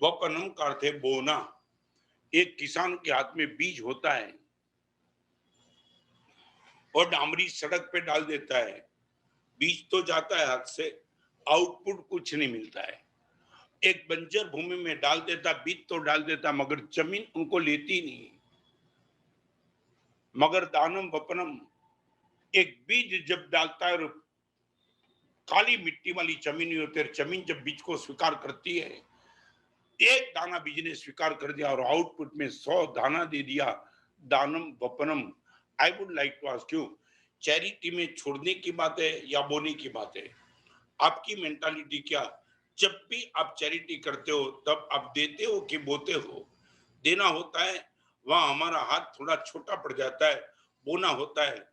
वपनम का अर्थ है बोना. एक किसान के हाथ में बीज होता है और डामरी सड़क पे डाल देता है, बीज तो जाता है हाथ से, आउटपुट कुछ नहीं मिलता है. एक बंजर भूमि में डाल देता, बीज तो डाल देता, मगर जमीन उनको लेती नहीं. मगर दानम वपनम, एक बीज जब डालता है और काली मिट्टी वाली जमीन होती है, जमीन जब बीज को स्वीकार करती है, एक दाना बीज ने स्वीकार कर दिया और आउटपुट में 100 दाना दे दिया. दानम वपनम. I would like to ask you, charity में छोड़ने की बात है या बोने की बात है? आपकी मेंटालिटी क्या? जब भी आप चैरिटी करते हो तब आप देते हो कि बोते हो? देना होता है, वहां हमारा हाथ थोड़ा छोटा पड़ जाता है, बोना होता है.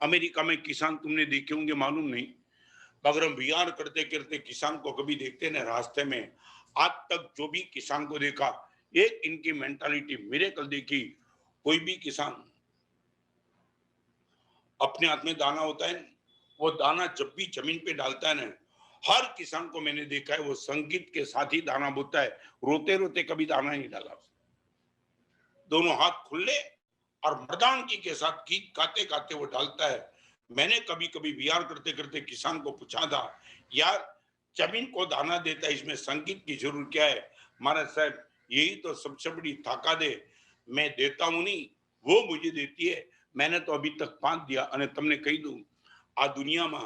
अमेरिका में किसान तुमने देखे होंगे, मालूम नहीं, मगर हम बिहार करते करते किसान को कभी देखते ना रास्ते में, आज तक जो भी किसान को देखा एक इनकी मेंटालिटी मिरेकल देखी। कोई भी किसान अपने हाथ में दाना होता है, वो दाना जब भी जमीन पे डालता है ना, हर किसान को मैंने देखा है वो संगीत के साथ ही दाना बोता है, रोते रोते कभी दाना नहीं डाला। दोनों हाथ खुले और मर्दानगी के साथ गीत गाते गाते वो डालता है। मैंने कभी कभी विहार करते करते किसान को पूछा था, यार जमीन को दाना देता है, इसमें संगीत की जरूरत क्या है? महाराज साहब, यही तो सबसे बड़ी ताकत है, मैं देता हूं नहीं, वो मुझे देती है। मैंने तो अभी तक 5 दिया અને તમને કહી દઉં, આ દુનિયામાં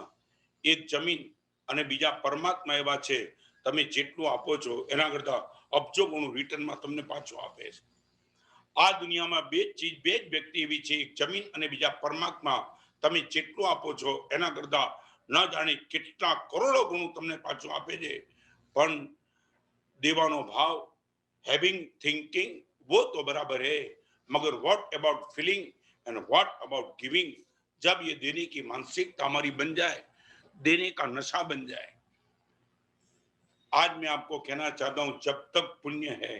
એક જમીન અને બીજા પરમાત્મા એવા છે, તમે જેટલું આપો છો એના કરતા અબજો ગણું રિટર્નમાં તમને પાછો આપે છે। આ દુનિયામાં બે જ વ્યક્તિ એવી છે, એક જમીન અને બીજા પરમાત્મા। તમે જેટલું આપો છો એના કરતા ન જાણે કેટલા કરોડો ગણું તમને પાછું આપે છે। પણ દેવાનો ભાવ, હેવિંગ થિંકિંગ, वो तो बराबर है, मगर what about feeling and what about giving? जब ये देने की मानसिकता हमारी बन जाए, देने का नशा बन जाए। आज मैं आपको कहना चाहता हूं, जब तक पुण्य है,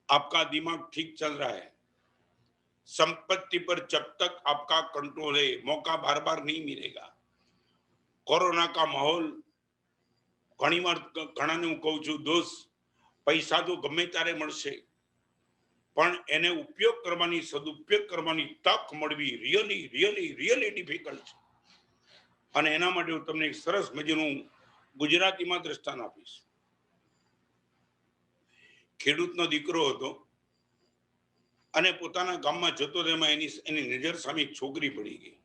आपका दिमाग ठीक चल रहा है, संपत्ति पर जब तक आपका कंट्रोल है, मौका बार बार नहीं मिलेगा। कोरोना का माहौल घणी बार घणाने હું કહું છું, दोस्त પૈસા તો ગમે ત્યારે મળશે, પણ એને ઉપયોગ કરવાની, સદુપયોગ કરવાની તક મળવી રિયલી રિયલી રિયલી ડિફિકલ્ટ છે। અને એના માટે હું તમને એક સરસ મજાનું ગુજરાતીમાં દ્રષ્ટાંત આપીશ। ખેડૂતનો દીકરો હતો અને પોતાના ગામમાં જતો તેમાં એની નજર સામે એક છોકરી પડી ગઈ।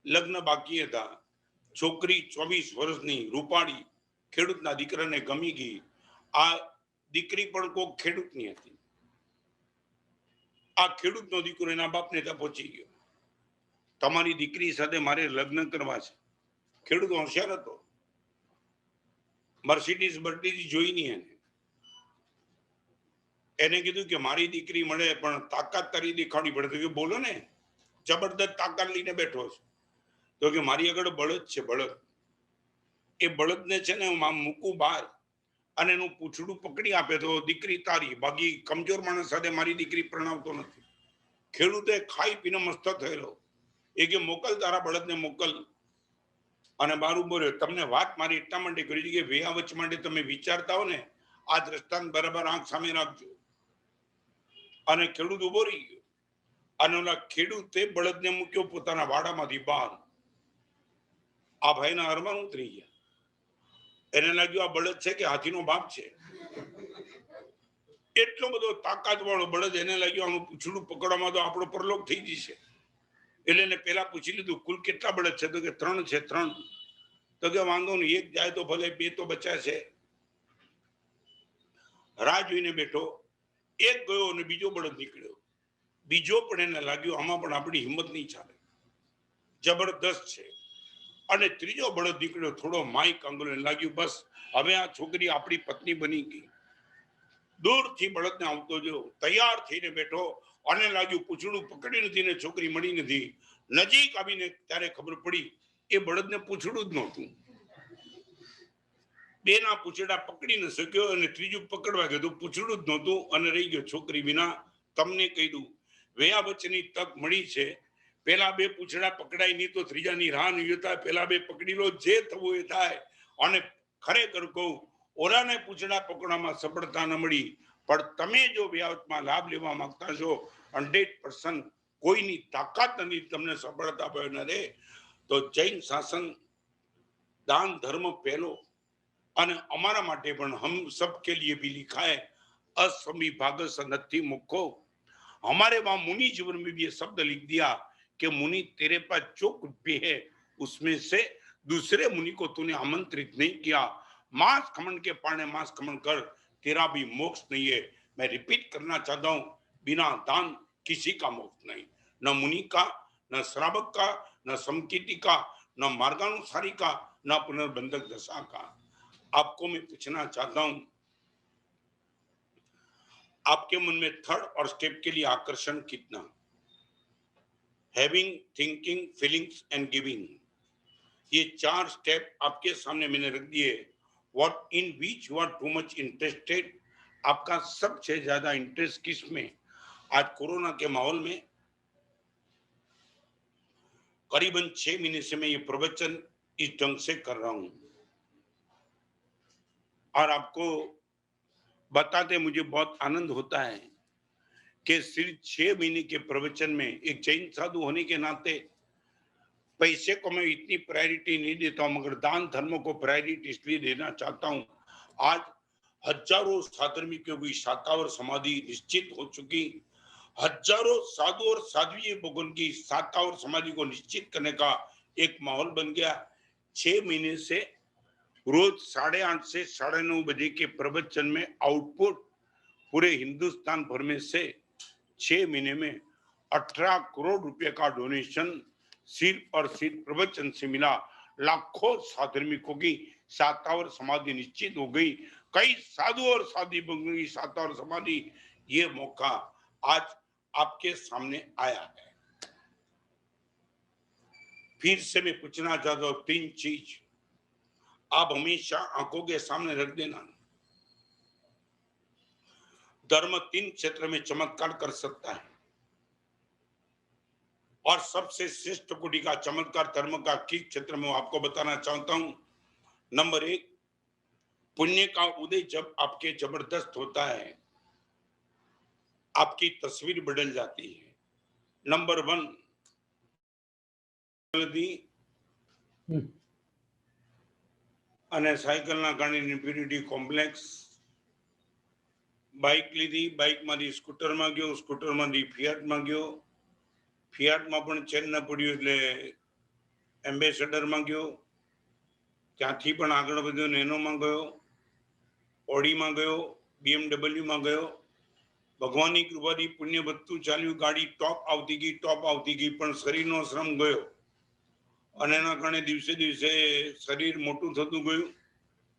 લગ્ન બાકી હતા, છોકરી 24 વર્ષની રૂપાળી ખેડૂતના દીકરાને ગમી ગઈ। આ દીકરી પણ કોક ખેડૂતની હતી। આ ખેડૂતનો દીકરો એના બાપને ત્યાં પહોંચી ગયો, તમારી દીકરી સાથે મારે લગ્ન કરવા છે। ખેડૂત હોશિયાર હતો, મર્સિડીઝ બર્સિડીઝ જોઈ નહીં એને કીધું કે મારી દીકરી મળે પણ તાકાત તારી દેખાડવી પડે। તો કે બોલો ને, જબરદસ્ત તાકાત લઈને બેઠો છે। તો કે મારી આગળ બળદ છે, બળદ, એ બળદને છે ને હું મૂકું બહાર અને એનું પૂંછડું પકડી આપે તો દીકરી તારી। બાકી કમજોર માણસ સાથે મારી દીકરી પરણાવતો નથી। ખેડૂતે ખાઈ પીને મસ્ત થયેલો, એ કે મોકલ તારા બળદને મોકલ। અને બાર ઉભો રહ્યો। તમને વાત મારી એટલા માટે કરી કે વેહાવચ માટે તમે વિચારતા હો ને, આ દ્રષ્ટાંત બરાબર આંખ સામે રાખજો। અને ખેડૂત ઉભો રહી ગયો અને ઓલા ખેડૂતે બળદને મૂક્યો પોતાના વાડામાંથી બહાર। આ ભાઈના અરમાન ઉતરી ગયા। એને લાગ્યું આ બળદ છે કે હાથીનો બાપ છે। એટલો બધો તાકાત વાળો બળદ, એને લાગ્યું આનું પૂંછડું પકડવામાં તો આપણો પરલોક થઈ જશે। એટલે એને પેલા પૂછી લીધું, કુલ કેટલા બળદ છે? તો કે 3 છે। 3? તો કે વાંધો નહીં, એક જાય તો ભલે, 2 તો બચ્યા છે। રાહ જોઈને બેઠો, એક ગયો અને બીજો બળદ નીકળ્યો। બીજો પણ એને લાગ્યું આમાં પણ આપણી હિંમત નહીં ચાલે, જબરદસ્ત છે। અને ત્રીજો બળદ નીકળ્યો, થોડો માઇક આંગળો, લાગ્યું બસ હવે આ છોકરી આપણી પત્ની બની ગઈ। દૂરથી બળદને આવતો જો તૈયાર થઈને બેઠો અને લાગ્યું પૂંછડું પકડી નથી ને છોકરી મળી નથી। નજીક આવીને ત્યારે ખબર પડી એ બળદને પૂંછડું જ નહોતું, બેના પૂંછડા પકડી ન શક્યો અને ત્રીજું પકડવા ગયો તો પૂંછડું જ નહોતું અને રહી ગયો છોકરી વિના। તમને કહી દઉં, વેયા વચ્ચેની તક મળી છે, પેલા 2 પૂંછડા પકડાય નહીં તો ત્રીજાની રાહ નહીં જોતા, પેલા 2 પકડી લો, જે થવું એ થાય। અને ખરેખર કહું, ઓલાને પૂંછડા પકડવામાં સફળતા ન મળી, પણ તમે જો વ્યાવતમાં લાભ લેવા માંગતા છો, 100% કોઈની તાકાત નથી તમને સફળતા અપાવનારે। તો જૈન શાસન, દાન ધર્મ પહેલો, અને हमारा માટે પણ हम सब के लिए भी लिखा है, असमी भाग सनथी मुखो। हमारे वहां मुनि जीवन में भी ये शब्द लिख दिया कि मुनि तेरे पास जो कुछ भी है उसमें से दूसरे मुनि को तूने आमंत्रित नहीं किया। मांस खमन के पाने मांस खमन कर, तेरा भी मोक्ष नहीं है। मैं रिपीट करना चाहता हूं, बिना दान किसी का मोक्ष नहीं, न मुनि का, न श्रावक का, न समकीर्ति का, न मार्गानुसारी का, न पुनर्बंधक दशा का। आपको मैं पूछना चाहता हूं, आपके मन में थर्ड और स्टेप के लिए आकर्षण कितना? Having, thinking, feelings and giving, ये 4 स्टेप आपके सामने मैंने रख दिए। What in which you are too much interested आपका सबसे ज्यादा इंटरेस्ट किस में? आज कोरोना के माहौल में करीबन 6 महीने से मैं ये प्रवचन इस ढंग से कर रहा हूं और आपको बताते मुझे बहुत आनंद होता है कि सिर्फ 6 महीने के प्रवचन में एक जैन साधु होने के नाते पैसे को मैं इतनी प्रायोरिटी नहीं देता हूं, मगर दान धर्म को प्रायोरिटी इसलिए देना चाहता हूं। आज हजारों साधर्मिकों की शाकावर समाधि निश्चित हो चुकी, हजारों साधु और साध्वी भगवान की शाकावर समाधि को निश्चित करने का एक माहौल बन गया। 6 महीने से रोज 8:30 से 9:30 बजे के प्रवचन में आउटपुट पूरे हिंदुस्तान भर में से 6 महीने में 18 करोड़ रुपए का डोनेशन सिर्फ और सिर्फ प्रवचन से मिला। लाखों साधर्मिकों की शाकावर समाधि निश्चित हो गई, कई साधु और साध्वी भक्तों की शाकावर समाधि। ये मौका आज आपके सामने आया है। फिर से मैं पूछना चाहता हूं 3 चीज आप हमेशा आंखों के सामने रख देना। धर्म 3 क्षेत्र में चमत्कार कर सकता है और सबसे श्रेष्ठ कोटि का चमत्कार धर्म का किस क्षेत्र में आपको बताना चाहता हूं। नंबर 1, पुण्य का उदय जब आपके जबरदस्त होता है, आपकी तस्वीर बदल जाती है। नंबर 1, અને સાયકલના કારણે ઇન્ફિનિટી કોમ્પ્લેક્સ બાઇક લીધી, બાઇકમાંથી સ્કૂટરમાં ગયો, સ્કૂટરમાંથી ફિયાટમાં ગયો, ફિયાટમાં પણ ચેન ન પડ્યું એટલે એમ્બેસેડરમાં ગયો, ત્યાંથી પણ આગળ વધ્યો નેનોમાં ગયો, ઓડીમાં ગયો, BMW માં ગયો। ભગવાનની કૃપાથી પુણ્ય વધતું ચાલ્યું, ગાડી ટોપ આવતી ગઈ પણ શરીરનો શ્રમ ગયો અને એના કારણે દિવસે દિવસે શરીર મોટું થતું ગયું।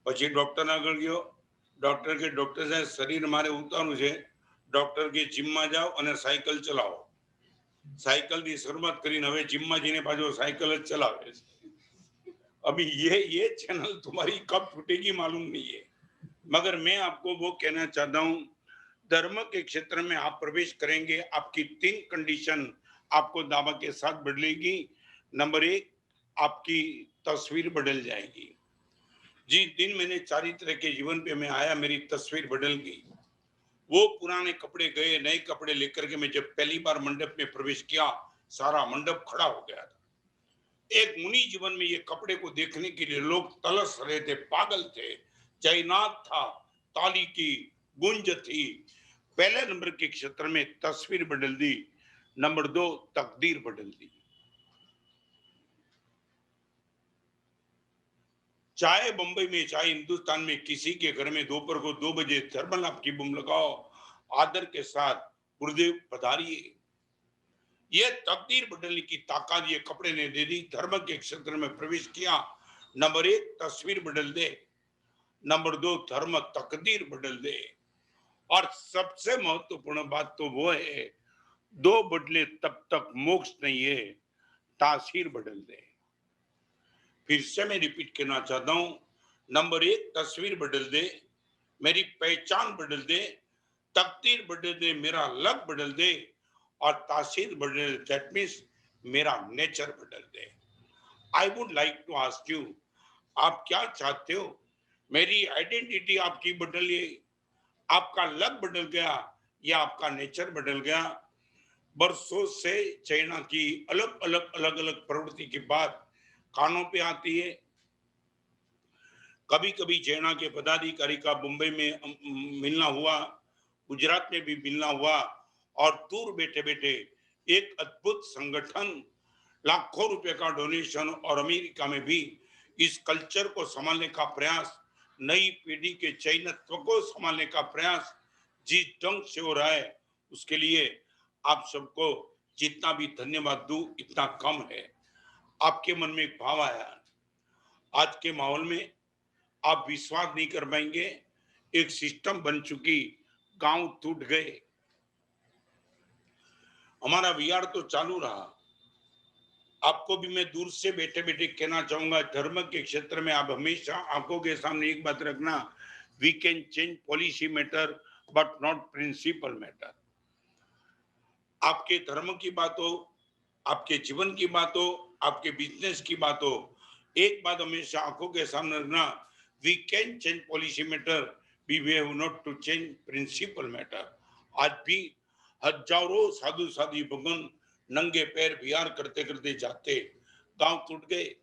પછી ડોક્ટર આગળ ગયો, ડોક્ટર કે ડોક્ટર સાહેબ શરીર મારે ઉતારવું છે, ડોક્ટર કે જીમમાં જાઓ અને સાયકલ ચલાવો। સાયકલથી શરૂઆત કરીને હવે જીમમાં જઈને પાછો સાયકલ જ ચલાવે છે। अभी ये चैनल तुम्हारी कब फूटेगी मालूम नहीं है, मगर मैं आपको वो कहना चाहता हूं, धर्म के क्षेत्र में आप प्रवेश करेंगे, आपकी 3 कंडीशन आपको दावा के साथ बदलेगी। नंबर 1, आपकी तस्वीर बदल जाएगी। जिस दिन मैंने चारित्र के जीवन पे मैं आया, मेरी तस्वीर बदल गई। वो पुराने कपड़े गए, नए कपड़े लेकर के मैं जब पहली बार मंडप में प्रवेश किया, सारा मंडप खड़ा हो गया था। एक मुनि जीवन में ये कपड़े को देखने के लिए लोग तरस रहे थे, पागल थे। जयनाथ था, ताली की गूंज थी। पहले नंबर के क्षेत्र में तस्वीर बदल दी। नंबर 2, तकदीर बदल दी। चाहे बंबई में, चाहे हिंदुस्तान में, किसी के घर में दोपहर को 2 बजे थर्मल आपकी बम लगाओ, आदर के साथ गुरुदेव पधारिए। ये तकदीर बदलने की ताकत ये कपड़े ने दे दी। धर्म के क्षेत्र में प्रवेश किया। नंबर 1, तस्वीर बदल दे। नंबर 2, धर्म तकदीर बदल दे। और सबसे महत्वपूर्ण बात तो वो है, 2 बदले तब तक मोक्ष नहीं है, तासीर बदल दे। फिर से मैं रिपीट करना चाहता हूं, नंबर 1, तस्वीर बदल दे, मेरी पहचान बदल दे, तकदीर बदल दे, मेरा लक बदल दे, और तासीर बदल दे, दैट मीन्स मेरा नेचर बदल दे। I would like to ask you, आप क्या चाहते हो? मेरी आइडेंटिटी आपकी बदलिए, आपका लक बदल गया या आपका नेचर बदल गया? बरसों से चाइना की अलग अलग प्रवृत्ति की बात कानों पे आती है। कभी कभी चाइना के पदाधिकारी का मुंबई में मिलना हुआ, गुजरात में भी मिलना हुआ, और दूर बैठे बैठे एक अद्भुत संगठन, लाखों रुपए का डोनेशन, और अमेरिका में भी इस कल्चर को संभालने का प्रयास, नई पीढ़ी के चैनत्व को संभालने का प्रयास जिस ढंग से हो रहा है, उसके लिए आप सबको जितना भी धन्यवाद दूं इतना कम है। आपके मन में एक भाव आया, आज के माहौल में आप विश्वास नहीं कर पाएंगे, एक सिस्टम बन चुकी, गांव टूट गए। हमारा विहार तो चालू रहा। आपको भी मैं दूर से बैठे बैठे कहना चाहूंगा, धर्म के क्षेत्र में आप हमेशा आंखों के सामने एक बात रखना, we can change policy matter, but not principal matter. आपके धर्म की बात हो, आपके जीवन की बात हो, आपके बिजनेस की बात हो, एक बात हमेशा आंखों के सामने रखना, we can change policy matter, we have not to change principal matter. आज भी हजारों साधु साधी भगवान नंगे पैर विहार करते करते जाते, गांव टूट गए,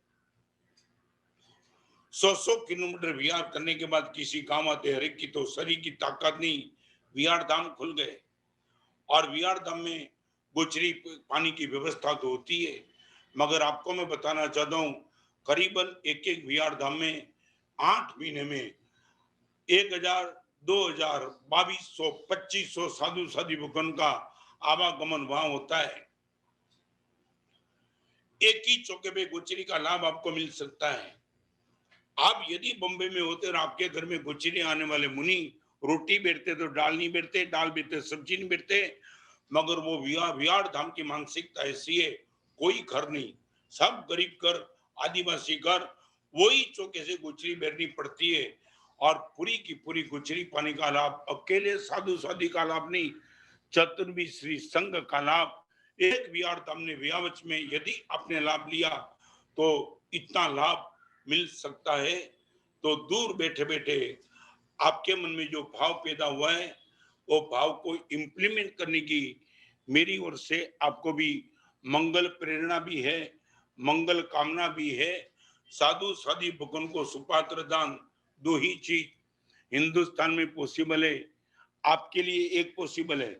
100 किलोमीटर विहार करने के बाद किसी गांव आते, हर एक की तो शरीर की ताकत नहीं, विहार धाम खुल गए। और विहार धाम में गुजरी पानी की व्यवस्था तो होती है, मगर आपको मैं बताना चाहता हूं, करीबन एक एक विहार धाम में 8 महीने में 1000, 2000, 2200, 2500 साधु साधी भगवान का आवागमन वहां होता है। एक ही चौके पे गुजरी का लाभ आपको मिल सकता है। आप यदि बॉम्बे में होते और आपके घर में गुजरी आने वाले मुनि रोटी बेचते तो दाल नहीं बेचते, दाल बेचते सब्जी नहीं बेचते, मगर वो विहार धाम की मानसिकता ऐसी है, कोई घर नहीं, सब गरीब घर, आदिवासी घर, वही चौके से गुजरी बेचनी पड़ती है। और पूरी की पूरी गुजरी पानी का लाभ अकेले साधु साधी का लाभ नहीं, चतुर्वी श्री संघ का लाभ, एक विहार धाम ने विहावच में यदि आपने लाभ लिया तो इतना लाभ मिल सकता है। तो दूर बैठे बैठे आपके मन में जो भाव पैदा हुआ है, वो भाव को इंप्लीमेंट करने की मेरी ओर से आपको भी मंगल प्रेरणा भी है, मंगल कामना भी है। साधु साधी भगवान को सुपात्र दान, दो ही चीज हिंदुस्तान में पॉसिबल है। आपके लिए एक पॉसिबल है,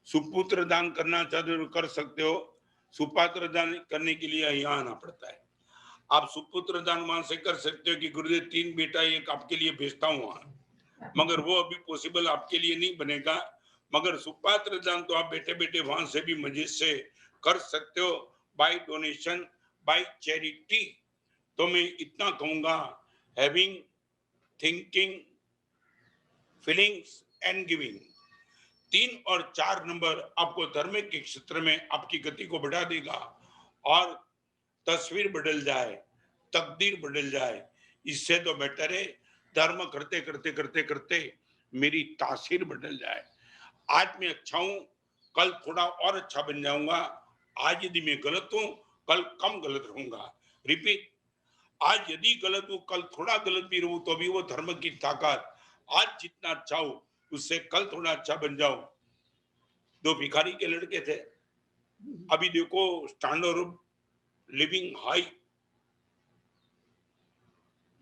सुपुत्र दान करना चाहते हो कर सकते हो, सुपात्र दान करने के लिए यहाँ आना पड़ता है। आप सुपुत्र दान वहां से कर सकते हो कि गुरुदेव 3 बेटा एक आपके लिए भेजता हूँ वहां, मगर वो अभी पॉसिबल आपके लिए नहीं बनेगा। मगर सुपात्र दान तो आप बैठे बैठे वहां से भी मजे से कर सकते हो, बाय डोनेशन, बाय चैरिटी। तो मैं इतना कहूंगा, having, thinking, feelings and giving, 3 और 4 नंबर आपको धर्म के क्षेत्र में आपकी गति को बढ़ा देगा और तस्वीर बदल जाए, तकदीर बदल जाए। इससे तो बेटर है धर्म करते करते करते करते मेरी तासीर बदल जाए। आज मैं अच्छा हूं, कल थोड़ा और अच्छा बन जाऊंगा। आज यदि मैं गलत हूं, कल कम गलत रहूंगा। रिपीट, आज यदि गलत हूं, कल थोड़ा गलत भी रहूं तो भी वो धर्म की ताकत। आज जितना अच्छा हो उससे कल थोड़ा अच्छा बन जाओ। 2 भिखारी के लड़के थे, अभी देखो स्टैंडर्ड ऑफ लिविंग हाई।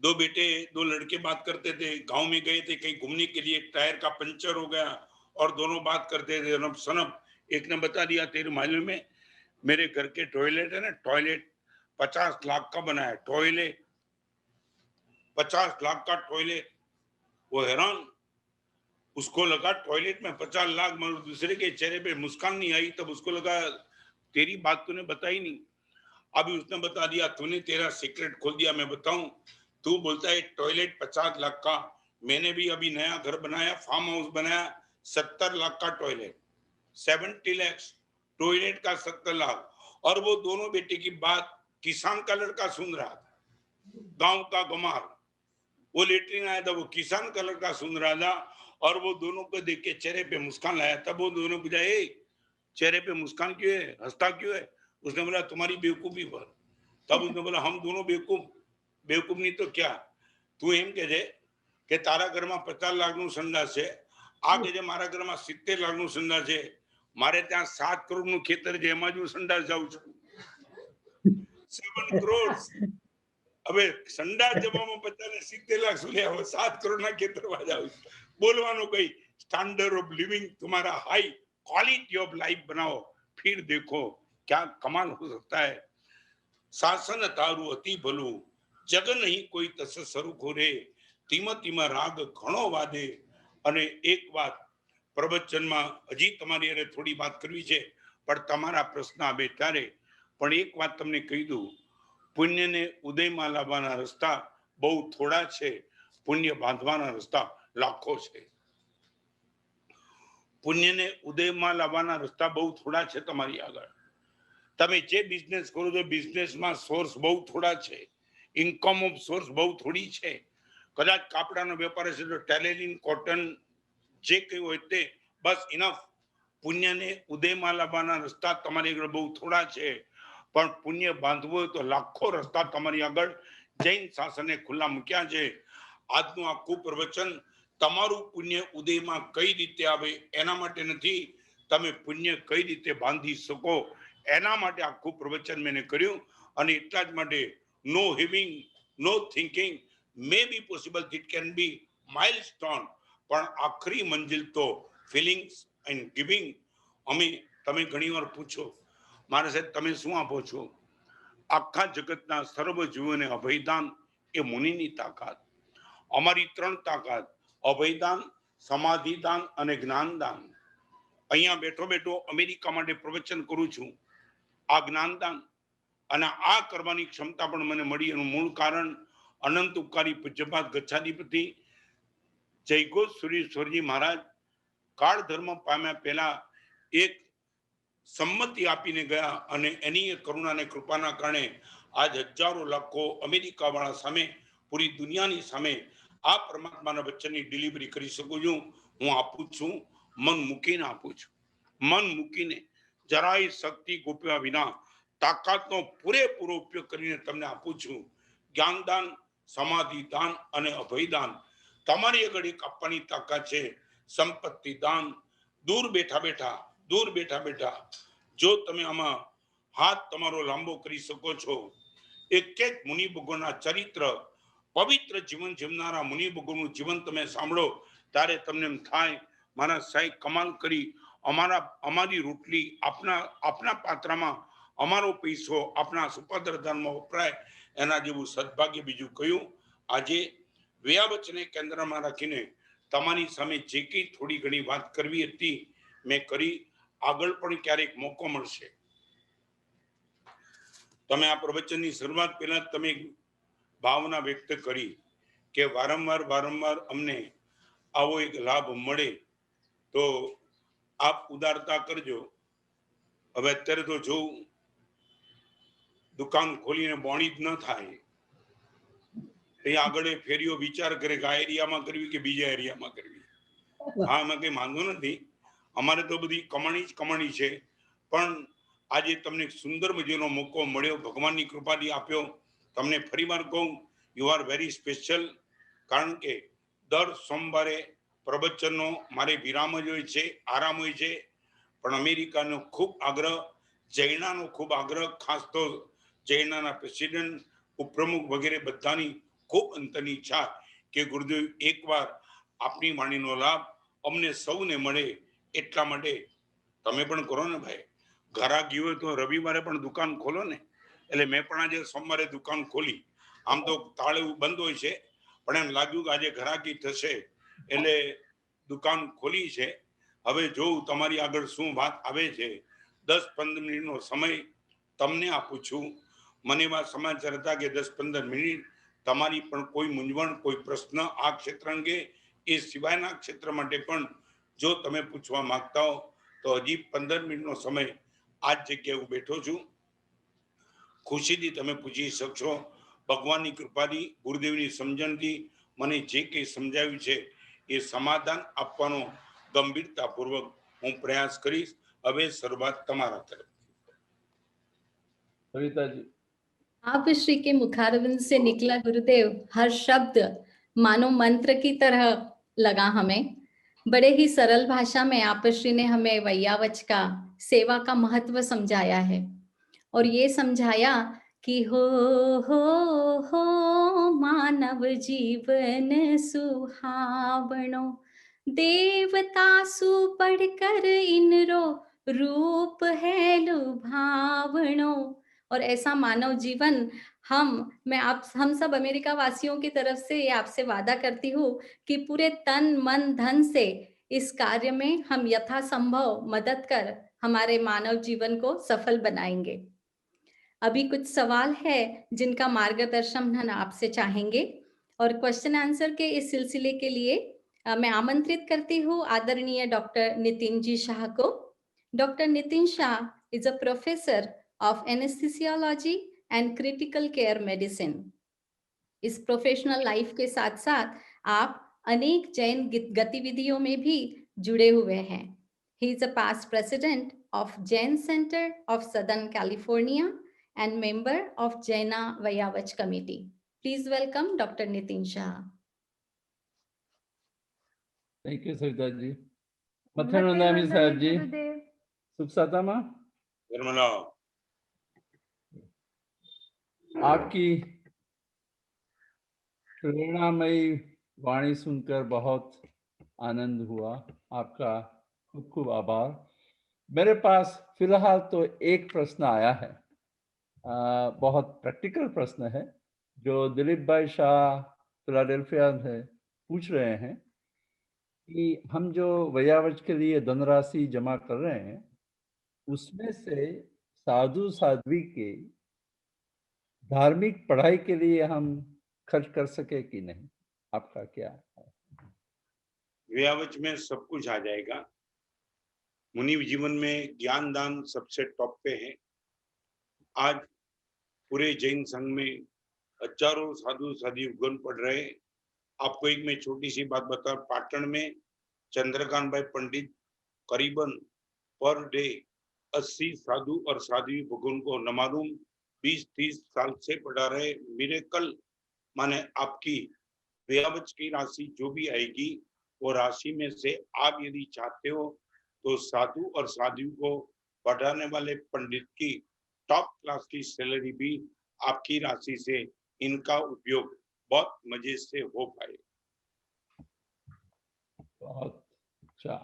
2 बेटे 2 लड़के बात करते थे, गांव में गए थे कहीं घूमने के लिए, टायर का पंचर हो गया और दोनों बात करते थे रब सनब। एक ने बता दिया, तेरे मालूम में मेरे घर के टॉयलेट है ना, टॉयलेट 50 लाख का बना है, टॉयलेट 50 लाख का टॉयलेट। वो हैरान, उसको लगा टॉयलेट में 50 लाख, मगर दूसरे के चेहरे पे मुस्कान नहीं आई, तब उसको लगा तेरी बात तूने बताई नहीं। अभी उसने बता दिया, तूने तेरा सीक्रेट खोल दिया, मैं बताऊं। तू बोलता है टॉयलेट 50 लाख का, मैंने भी अभी नया घर बनाया, फार्म हाउस बनाया, 70 लाख का टॉयलेट, 70 लाख टॉयलेट का 70 लाख। और वो दोनों बेटे की बात किसान का लड़का सुन रहा था, गांव का गमार, वो लेटरिन आया था, वो किसान का लड़का सुन रहा था और वो दोनों को देख के चेहरे पे मुस्कान लाया। तब वो दोनों पूछा, चेहरे पे मुस्कान क्यों है, हंसता क्यों है? उसने बोला तुम्हारी बेवकूफी पर। तब उसने बोला हम दोनों बेवकूफ नहीं तो क्या, तू एम कहे कि तारा घर में 50 लाख નું સંડાસ છે, આ કે જે મારા ઘરમાં 70 લાખ નું સંડાસ છે, મારે ત્યાં 7 કરોડ નું ખેતર છે, એમાં જ હું સંડાસ જાઉં છું। 7 કરોડ, હવે સંડાસ જવામાં 50 ને 70 લાખ સુલ્યા हो, 7 કરોડ ના ખેતરમાં જાઉં છું। બોલવાનું કઈ, સ્ટાન્ડર્ડ ઓફ લિવિંગ तुम्हारा हाई क्वालिटी ऑफ लाइफ बनाओ, फिर देखो क्या कमाल हो सकता है। शासन तारू अति भलू, जग नहीं कोई तस शरू खोरे, धीमा धीमा राग घणो वादे। અને એક વાત પ્રવચનમાં હજી તમારી અરે થોડી વાત કરવી છે, પણ તમારા પ્રશ્ન આવે ત્યારે પણ એક વાત તમને કહી દઉં, પુણ્યને ઉદયમાં લાવવાના રસ્તા બહુ થોડા છે, પુણ્ય બાંધવાના રસ્તા લાખો છે। પુણ્યને ઉદયમાં લાવવાના રસ્તા બહુ થોડા છે તમારી આગળ। તમે જે બિઝનેસ કરો છો બિઝનેસમાં સોર્સ બહુ થોડા છે, ઇન્કમ ઓફ સોર્સ બહુ થોડી છે। કદાચ કાપડાનો વેપાર હશે તો ટેલેરિન, કોટન, જે કઈ હોય તે બસ ઇનફ. પુણ્યને ઉદયમાં લાવવાના રસ્તા તમારી આગળ બહુ થોડા છે, પણ પુણ્ય બાંધવું હોય તો લાખો રસ્તા તમારી આગળ જૈન શાસને ખુલ્લા મૂક્યા છે. આજનું આખું પ્રવચન તમારું પુણ્ય ઉદયમાં કઈ રીતે આવે એના માટે નથી, તમે પુણ્ય કઈ રીતે બાંધી શકો એના માટે આખું પ્રવચન મેં કર્યું. અને એટલા જ માટે no having no thinking may be possible, it can be milestone, પણ આખરી મંજિલ તો ફિલિંગ્સ એન્ડ ગિવિંગ. અમે તમે ઘણીવાર પૂછો મારે સાહેબ તમે શું આપો છો? આખા જગતના સર્વ જીવોને અભયદાન એ મુનિની તાકાત. અમારી 3 તાકાત, અભયદાન, સમાધિદાન અને જ્ઞાનદાન. અહીંયા બેઠો બેઠો અમેરિકા માટે પ્રવચન કરું છું, આ જ્ઞાનદાન અને આ કરવાની ક્ષમતા પણ મને મળી. એનું મૂળ કારણ અનંત ઉપકારી પૂજ્યપાદ ગચ્છાધિપતિ જયઘોષ સુરીશ્વરજી મહારાજ કાળ ધર્મ પામ્યા પહેલા એક સંમતિ આપીને ગયા, અને એની કરુણાને કૃપાના કારણે આજ હજારો લાખો અમેરિકા વાળા સામે, પૂરી દુનિયાની સામે આ પરમાત્માના વચનની ડિલિવરી કરી શકું છું. હું આપું છું, મન મૂકીને આપું છું, મન મૂકીને જરાય શક્તિ ગોપ્યા વિના તાકાતનો પૂરેપૂરો ઉપયોગ કરીને તમને આપું છું. જ્ઞાનદાન, સમાધિદાન અને અભયદાન તમારી આગળ એક આપવાની તાકાત છે. સંપત્તિ દાન દૂર બેઠા બેઠા જો તમે આમાં હાથ તમારો લાંબો કરી શકો છો, એક એક મુનિ ભગવાનના ચરિત્ર, પવિત્ર જીવન જીવનારા મુનિ ભગવાનનું જીવન તમે સાંભળો ત્યારે તમને એમ થાય મારા સાહેબ કમાલ કરી, અમારી રોટલી આપના પાત્રમાં, અમારો પૈસો આપના સુપાત્ર દાનમાં વપરાય, એના જેવું સદભાગ્ય બીજું કયું. આજે વ્યાવચને કેન્દ્રમાં રાખીને તમારી સામે જે કંઈ થોડી ઘણી વાત કરવી હતી મેં કરી. આગળ પણ ક્યારેક મોકો મળશે. તમે આ પ્રવચનની શરૂઆત પહેલા તમે ભાવના વ્યક્ત કરી કે વારંવાર અમને આવો એક લાભ મળે તો આપ ઉદારતા કરજો. હવે અત્યારે તો જો દુકાન ખોલીને બોણી જ ન થાય, અહીંયા આગળ ફેરીઓ વિચાર કરે કે આ એરિયામાં કરવી કે બીજા એરિયામાં કરવી. હા, એમાં કઈ વાંધો નથી, અમારે તો બધી કમાણી જ કમાણી છે. પણ આજે તમને સુંદર મજાનો મોકો મળ્યો, ભગવાનની કૃપાથી આપ્યો. તમને ફરીવાર કહું, યુ આર વેરી સ્પેશિયલ. કારણ કે દર સોમવારે પ્રવચનનો મારે વિરામ જ હોય છે, આરામ હોય છે. પણ અમેરિકાનો ખૂબ આગ્રહ, જૈનાનો ખૂબ આગ્રહ, ખાસ તો જૈનાના પ્રેસિડેન્ટ, ઉપપ્રમુખ વગેરે બધાની ખૂબ અંતરની ઈચ્છા કે ગુરુદેવ એકવાર આપની વાણીનો લાભ અમને સૌને મળે. એટલા માટે તમે પણ કરો ને ભાઈ, ઘરાકી હોય તો રવિવારે પણ દુકાન ખોલો ને. એટલે મેં પણ આજે સોમવારે દુકાન ખોલી. આમ તો તાળું બંધ હોય છે, પણ એમ લાગ્યું કે આજે ઘરાકી થશે એટલે દુકાન ખોલી છે. હવે જોઉં તમારી આગળ શું વાત આવે છે. 10-15 મિનિટનો સમય તમને આપું છું. મને એવા સમાચાર હતા કે 10-15 મિનિટ તમારી પણ કોઈ મૂંઝવણ, કોઈ પ્રશ્ન આ ક્ષેત્ર અંગે, એ સિવાયના ક્ષેત્ર માટે પણ જો તમે પૂછવા માંગતા હો તો હજી 15 મિનિટનો સમય આ જ જગ્યાએ હું બેઠો છું, ખુશીથી તમે પૂછી શકશો. ભગવાનની કૃપાથી, ગુરુદેવની સમજણથી મને જે કંઈ સમજાવ્યું છે એ સમાધાન આપવાનો ગંભીરતાપૂર્વક હું પ્રયાસ કરીશ. હવે શરૂઆત તમારા તરફ. सविताजी, आप श्री के मुखारविंद से निकला गुरुदेव, हर शब्द मानो मंत्र की तरह लगा हमें। बड़े ही सरल भाषा में आप श्री ने हमें वैयावच का, सेवा का महत्व समझाया है, और ये समझाया कि हो मानव जीवन सुहावनो, देवता सु पढ़कर इनरो रूप है लुभावनो। और ऐसा मानव जीवन हम सब अमेरिका वासियों की तरफ से ये आपसे वादा करती हूँ कि पूरे तन मन धन से इस कार्य में हम यथासंभव मदद कर हमारे मानव जीवन को सफल बनाएंगे। अभी कुछ सवाल है जिनका मार्गदर्शन हम आपसे चाहेंगे, और क्वेश्चन आंसर के इस सिलसिले के लिए मैं आमंत्रित करती हूँ आदरणीय डॉक्टर नितिन जी शाह को। Doctor Nitin Shah is a professor of anesthesiology and critical care medicine. इस प्रोफेशनल लाइफ के साथ साथ आप अनेक जैन गतिविधियों में भी जुड़े हुए हैं। He is a past president of Jain Center of Southern California and member of Jaina Vayavach Committee. Please welcome Dr. Nitin Shah. Thank you Savita ji. Mathur Nandani साहब जी, सुख सातामा। निर्मला, आपकी प्रेरणामयी वाणी सुनकर बहुत आनंद हुआ। आपका खूब खूब आभार। मेरे पास फिलहाल तो एक प्रश्न आया है, बहुत प्रैक्टिकल प्रश्न है, जो दिलीप भाई शाह फिलाडेल्फिया से पूछ रहे हैं कि हम जो वयावच के लिए धनराशि जमा कर रहे हैं, उसमें से साधु साध्वी के धार्मिक पढ़ाई के लिए हम खर्च कर सके कि नहीं, आपका क्या है? व्यावच में सब कुछ आ जाएगा। मुनि जीवन में ज्ञान दान सबसे टॉप पे है। आज पूरे जैन संघ में हजारों साधु साध्वी उगन पढ़ रहे हैं। आपको एक मैं छोटी सी बात बता, पाटन में चंद्रकांत भाई पंडित करीबन पर डे 80 साधु और साध्वी भगवान को नमालूम 20-30 साल से पढ़ा रहे। मिरेकल माने आपकी व्यावच की राशि जो भी आएगी, वो राशि में से आप यदि चाहते हो तो साधु और साध्वी को पढ़ाने वाले पंडित की टॉप क्लास की सैलरी भी आपकी राशि से इनका उपयोग बहुत मजे से हो पाए। बहुत अच्छा।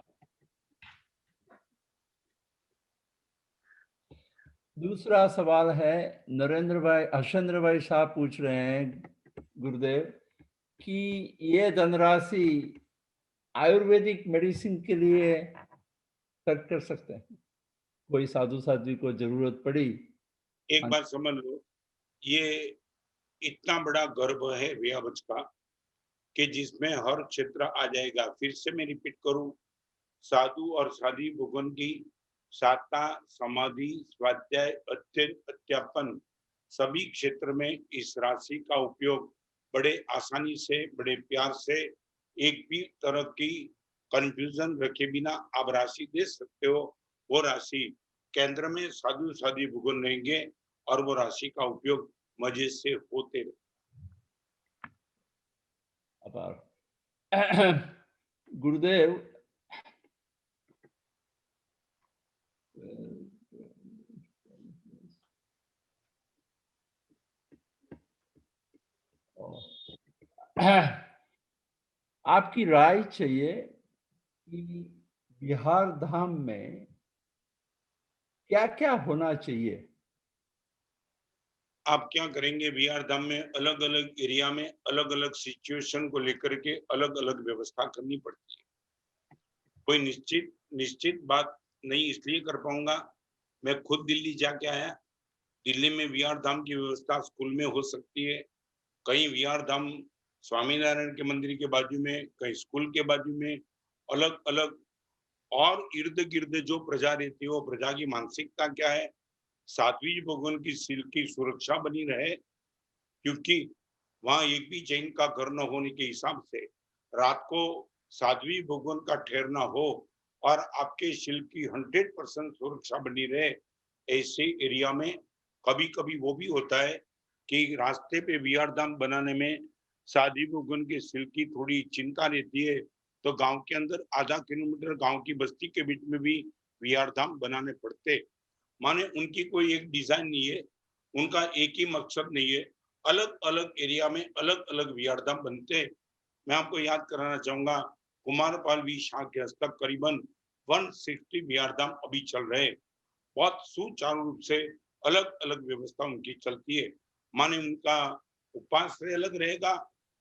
दूसरा सवाल है, हर्षेंद्र भाई शाह पूछ रहे हैं गुरुदेव कि ये धनराशि आयुर्वेदिक मेडिसिन के लिए खर्च कर सकते हैं? कोई साधु साध्वी को जरूरत पड़ी? एक बात समझ लो, ये इतना बड़ा गर्भ है व्यावच का कि जिसमें हर क्षेत्र आ जाएगा। फिर से मैं रिपीट करूं, साधु और साध्वी भगवान की साधना, समाधि, स्वाध्याय, अध्ययन, अध्यापन सभी क्षेत्र में इस राशि का उपयोग बड़े आसानी से, बड़े प्यार से, एक भी तरह की कंफ्यूजन रखे बिना आप राशि दे सकते हो। वो राशि केंद्र में साधु साध्वी भगवान रहेंगे और वो राशि का उपयोग मजे से होते रहे। आभार। गुरुदेव, आपकी राय चाहिए कि बिहार धाम में क्या क्या होना चाहिए? आप क्या करेंगे? बिहार धाम में अलग अलग एरिया में अलग अलग सिचुएशन को लेकर के अलग अलग व्यवस्था करनी पड़ती है। कोई निश्चित बात नहीं इसलिए कर पाऊंगा, मैं खुद दिल्ली जाके आया। दिल्ली में बिहार धाम की व्यवस्था स्कूल में हो सकती है, कहीं बिहार धाम स्वामीनारायण के मंदिर के बाजू में, कहीं स्कूल के बाजू में, अलग अलग। और इर्द गिर्द जो प्रजा रहती है वो प्रजा की मानसिकता क्या है, साध्वी भगवान की सील की सुरक्षा बनी रहे, क्योंकि वहां एक भी जैन का घर न होने के हिसाब से रात को साध्वी भगवान का ठहरना हो और आपके शिल की 100% सुरक्षा बनी रहे। ऐसे एरिया में कभी कभी वो भी होता है कि रास्ते पे बिहार धाम बनाने में साध्वी भगवान के शिल की थोड़ी चिंता रहती है, तो गांव के अंदर आधा किलोमीटर गांव की बस्ती के बीच में भी बिहार धाम बनाने पड़ते। माने उनकी कोई एक डिजाइन नहीं है, उनका एक ही मकसद नहीं है, अलग अलग एरिया में अलग अलग बिहार धाम बनते। मैं आपको याद कराना चाहूंगा, कुमारपाल वी शाह के हस्तक करीबन 160 बिहार धाम अभी चल रहे। बहुत सुचारू रूप से अलग अलग व्यवस्था उनकी चलती है। माने उनका उपाश्रय अलग रहेगा,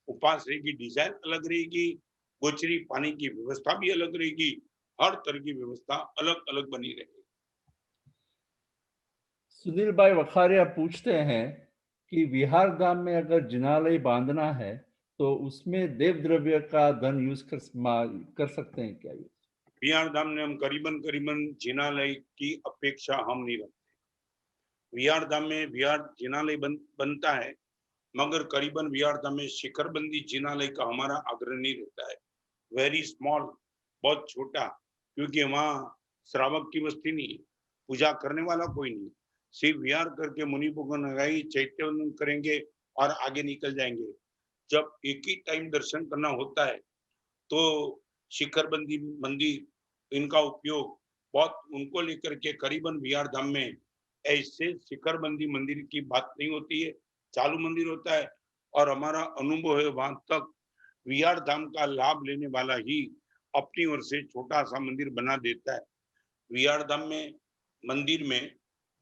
उपाश्रय की डिजाइन अलग रहेगी, गोचरी पानी की व्यवस्था भी अलग रहेगी, हर तरह की व्यवस्था अलग अलग बनी रहेगी। सुनील भाई वखारिया पूछते हैं कि विहार धाम में अगर जिनालय बांधना है तो उसमें देव द्रव्य का धन यूज कर सकते हैं क्या? बिहार धाम ने हम करीबन जिनालय की अपेक्षा हम नहीं रखते। बिहार धाम में बिहार जिनालय बनता है मगर करीबन विहारधाम में शिखरबंदी जिनालय का हमारा आग्रह नहीं रहता है। वेरी स्मॉल, बहुत छोटा, क्योंकि वहाँ श्रावक की बस्ती नहीं है, पूजा करने वाला कोई नहीं, सिर्फ विहार करके मुनि चैत्य करेंगे और आगे निकल जाएंगे। जब एक ही टाइम दर्शन करना होता है तो शिखरबंदी मंदिर इनका उपयोग बहुत उनको लेकर के करीबन विहारधाम में ऐसे शिखरबंदी मंदिर की बात नहीं होती है, चालू मंदिर होता है। और हमारा अनुभव है वहां तक विहारधाम का लाभ लेने वाला ही अपनी ओर से छोटा सा मंदिर बना देता है। विहारधाम में मंदिर में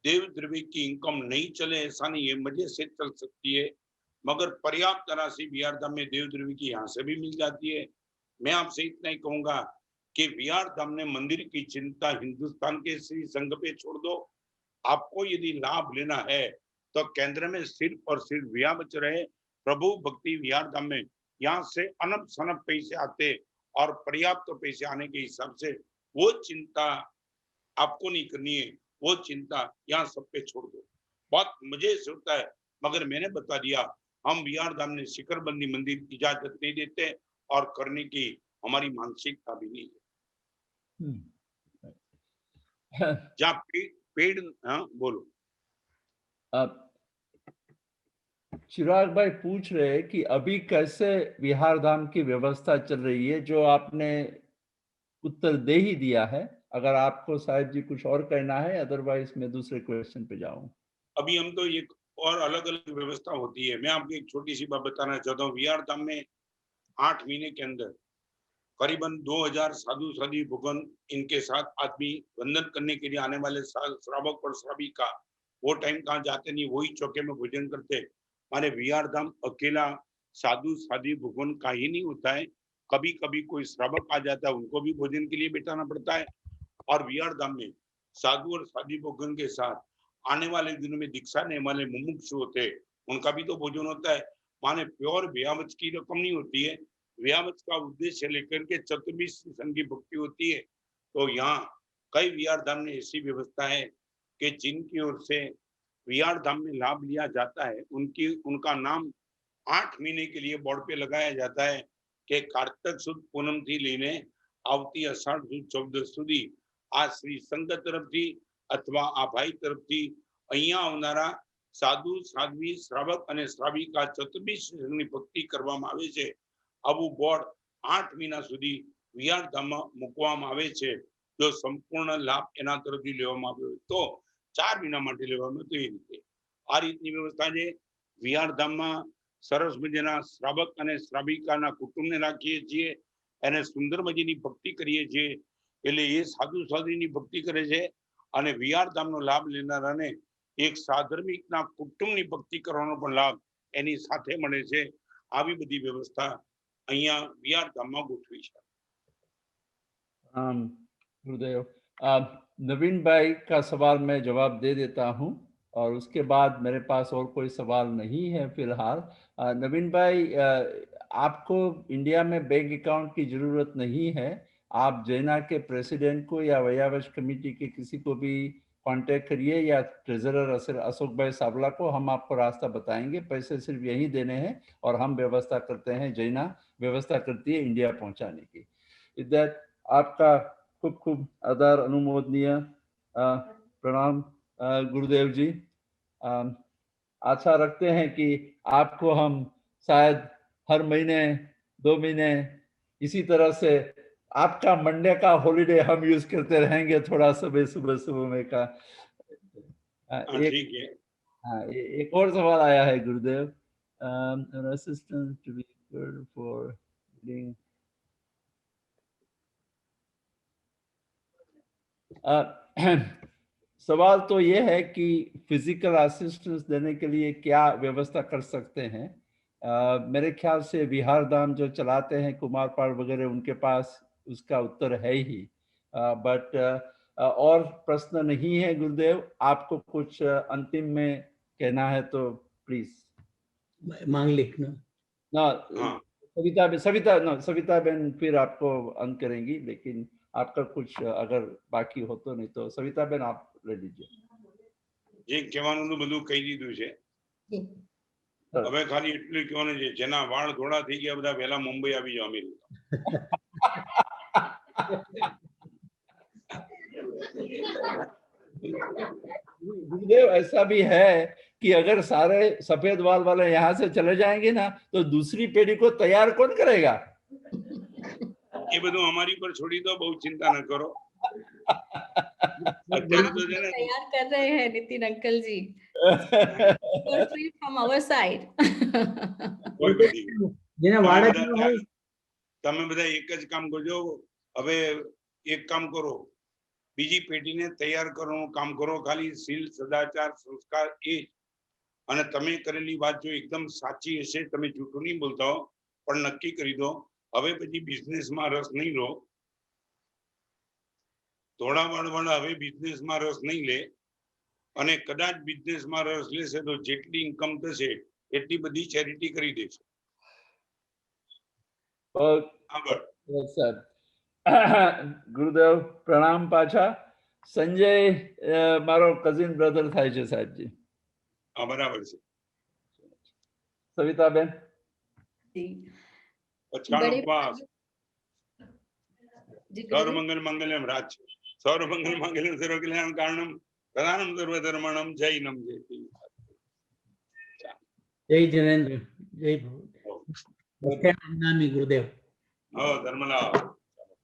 देव द्रव्य की इनकम नहीं चले ऐसा नहीं है, मजे से चल सकती है, मगर पर्याप्त राशि विहारधाम में देव द्रव्य की यहाँ से भी मिल जाती है। मैं आपसे इतना ही कहूंगा कि विहारधाम ने मंदिर की चिंता हिंदुस्तान के श्री संघ पे छोड़ दो। आपको यदि लाभ लेना है तो केंद्र में सिर्फ और सिर्फ विहार बच रहे प्रभु भक्ति विहारधाम में, यहाँ से अनंत सनप पैसे आते और पर्याप्त पैसे आने के हिसाब से वो चिंता आपको नहीं करनी है, वो चिंता यहाँ सब पे छोड़ दो। बहुत मजे से होता है, मगर मैंने बता दिया हम विहारधाम ने शिखरबंदी मंदिर की इजाजत नहीं देते और करने की हमारी मानसिकता भी नहीं है। जहाँ पेड़ हाँ बोलो। अब चिराग भाई पूछ रहे हैं कि अभी कैसे विहारधाम की व्यवस्था चल रही है, जो आपने उत्तर दे ही दिया है। अगर आपको शायद जी कुछ और कहना है, अदरवाइज मैं दूसरे क्वेश्चन पे जाऊं। अभी हम तो एक और अलग अलग व्यवस्था होती है। मैं आपको एक छोटी सी बात बताना चाहता हूँ। विहारधाम में 8 महीने के अंदर करीबन 2000 साधु साधी भगवान इनके साथ आदमी वंदन करने के लिए आने वाले श्रावक और श्राविका वो टाइम कहाँ जाते नहीं, वही चौके में भोजन करते। हमारे विहारधाम अकेला साधु साधी भगवान का ही नहीं होता है, कभी कभी कोई श्रावक आ जाता है, उनको भी भोजन के लिए बिठाना पड़ता है। और विहारधाम में साधु और साधी भगवान के साथ आने वाले दिनों में दीक्षा लेने वाले मुमुक्षु होते हैं, उनका भी तो भोजन होता है। माने प्योर व्यावच की रकम नहीं होती है, व्यावच का उद्देश्य लेकर के चतुर्विश संघी भक्ति होती है। तो यहाँ कई विहारधाम में ऐसी व्यवस्था है कि जिनकी ओर से विहारधाम में लाभ लिया जाता है, उनका नाम 8 महीने के लिए बोर्ड पे लगाया जाता है कि कार्तिक सुद पूनम थी लेने आवती अषाढ़ सुद 14 સુધી આ શ્રી સંઘ તરફથી અથવા આ ભાઈ તરફથી અહીંયા આવનારા સાધુ સાધ્વી શ્રાવક અને શ્રાવિકા ચતુર્ભી ભક્તિ કરવામાં આવે છે। આવું બોર્ડ 8 મહિના સુધી વિહારધામમાં મૂકવામાં આવે છે। જો સંપૂર્ણ લાભ એના તરફથી લેવામાં આવ્યો હોય તો 4 મહિના માટે લેવામાં તો એ રીતે આ રીતની વ્યવસ્થા છે। વિહારધામમાં સરસ મજાના શ્રાવક અને શ્રાવિકાના કુટુંબને રાખીએ છીએ અને સુંદર મજાની ભક્તિ કરીએ છીએ। એટલે એ સાધુ સાધુની ભક્તિ કરે છે અને વિહારધામનો લાભ લેનારાને એક સાધર્મિકના કુટુંબની ભક્તિ કરવાનો પણ લાભ એની સાથે મળે છે। આવી બધી વ્યવસ્થા અહીંયા વિહારધામમાં ગોઠવી છે। गुरुदेव, नवीन भाई का सवाल मैं जवाब दे देता हूं और उसके बाद मेरे पास और कोई सवाल नहीं है फिलहाल। नवीन भाई, आपको इंडिया में बैंक अकाउंट की जरूरत नहीं है। आप जैना के प्रेसिडेंट को या वयावश कमेटी के किसी को भी कांटेक्ट करिए या ट्रेजरर अशोक भाई सावला को, हम आपको रास्ता बताएंगे। पैसे सिर्फ यही देने हैं और हम व्यवस्था करते हैं, जैना व्यवस्था करती है इंडिया पहुंचाने की। इधर आपका खूब खूब आदर, अनुमोदनीय प्रणाम गुरुदेव जी। आशा रखते हैं कि आपको हम शायद हर महीने 2 महीने इसी तरह से आपका मंडे का हॉलिडे हम यूज करते रहेंगे, थोड़ा सुबह में का। ठीक है। हाँ, एक और सवाल आया है गुरुदेव। Assistant to be for reading. सवाल तो ये है कि फिजिकल असिस्टेंस देने के लिए क्या व्यवस्था कर सकते हैं। मेरे ख्याल से विहारधाम जो चलाते हैं कुमारपाल वगैरह, उनके पास उसका उत्तर है ही। बट और प्रश्न नहीं है गुरुदेव। आपको कुछ अंतिम में कहना है तो प्लीज मांग लिखना ना। सविता बेन फिर आपको अंत करेंगी, लेकिन आपका कुछ अगर बाकी हो तो, नहीं तो सविता बेन आप ले लीजिए। જે કહેવાનું બધું કહી દીધું છે। હવે ખાલી એટલું કહેવાનું છે, જેના વાળ ધોળા થઈ ગયા બધા વહેલા મુંબઈ આવી જાઓ અમેરિકા. गुरुदेव, ऐसा भी है कि अगर सारे सफेद बाल वाले यहाँ से चले जाएंगे ना, तो दूसरी पीढ़ी को तैयार कौन करेगा? ये બધું અમારી પર છોડી દો, બહુ चिंता न करो. आप तैयार कर रहे हैं Nitin uncle ji. From our side. જેને વાડા જેવા હોય તમે બધા એક જ કામ કરજો. હવે એક કામ કરો, બીજી પેઢીને તૈયાર કરવાનું કામ કરો. ખાલી શીલ, સદાચાર, સંસ્કાર એ અને તમે કરેલી વાત જો એકદમ સાચી હશે, તમે જૂઠું નહીં બોલતા હો, પણ નક્કી કરી દો હવે પછી બિઝનેસમાં રસ નહીં લો. ધોળા વાળા હવે બિઝનેસમાં રસ નહીં લે, અને કદાચ બિઝનેસમાં રસ લેશે તો જેટલી ઇન્કમ થશે એટલી બધી ચેરિટી કરી દેશે. આગળ सर, गुरुदेव प्रणाम पाछा. संजय मारो कजिन ब्रदर થાય છે સાહેબજી. હા, બરાબર છે. સવિતાબેન. પછાણ સર્વમંગલ મંગલમ રાજ, સર્વમંગલ મંગલમ સર્વકલ્યાણ કારણમ પ્રધાનમ સર્વધર્મણમ જૈનમ જયતિ. જય જિનેન્દ્ર, જય મધ્યાહ્ન ગુરુદેવ. હા, ધર્મલા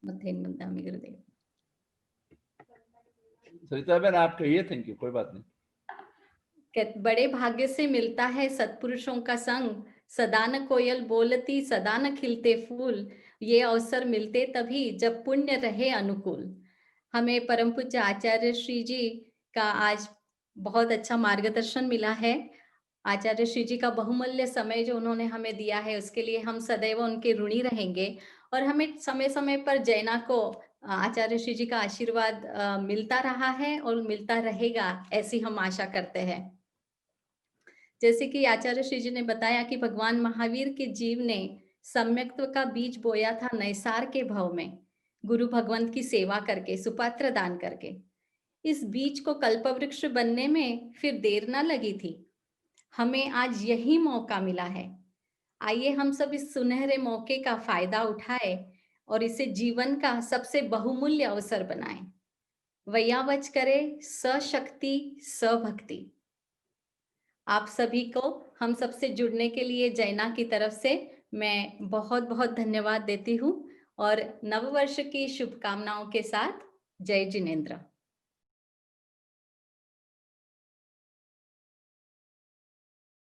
मध्याह्न गुरुदेव. सविताबेन आप कहिए. थैंक यू, कोई बात नहीं. बड़े भाग्य से मिलता है सत्पुरुषों का संग, सदा न कोयल बोलती सदा न खिलते फूल. ये अवसर मिलते तभी जब पुण्य रहे अनुकूल. हमें परम पूज्य आचार्य श्री जी का आज बहुत अच्छा मार्गदर्शन मिला है. आचार्य श्री जी का बहुमूल्य समय जो उन्होंने हमें दिया है, उसके लिए हम सदैव उनके ऋणी रहेंगे. और हमें समय समय पर जैना को आचार्य श्री जी का आशीर्वाद मिलता रहा है और मिलता रहेगा, ऐसी हम आशा करते हैं. जैसे कि आचार्य श्री जी ने बताया कि भगवान महावीर के जीव ने सम्यक्त्व का बीज बोया था नैसार के भव में, गुरु भगवंत की सेवा करके, सुपात्र दान करके. इस बीज को कल्पवृक्ष बनने में फिर देर ना लगी थी. हमें आज यही मौका मिला है. आइए हम सब इस सुनहरे मौके का फायदा उठाए और इसे जीवन का सबसे बहुमूल्य अवसर बनाएं. वैयावच करे सशक्ति सभक्ति. आप सभी को हम सबसे जुड़ने के लिए जैना की तरफ से मैं बहुत बहुत धन्यवाद देती हूँ और नववर्ष की शुभकामनाओं के साथ जय जिनेंद्र.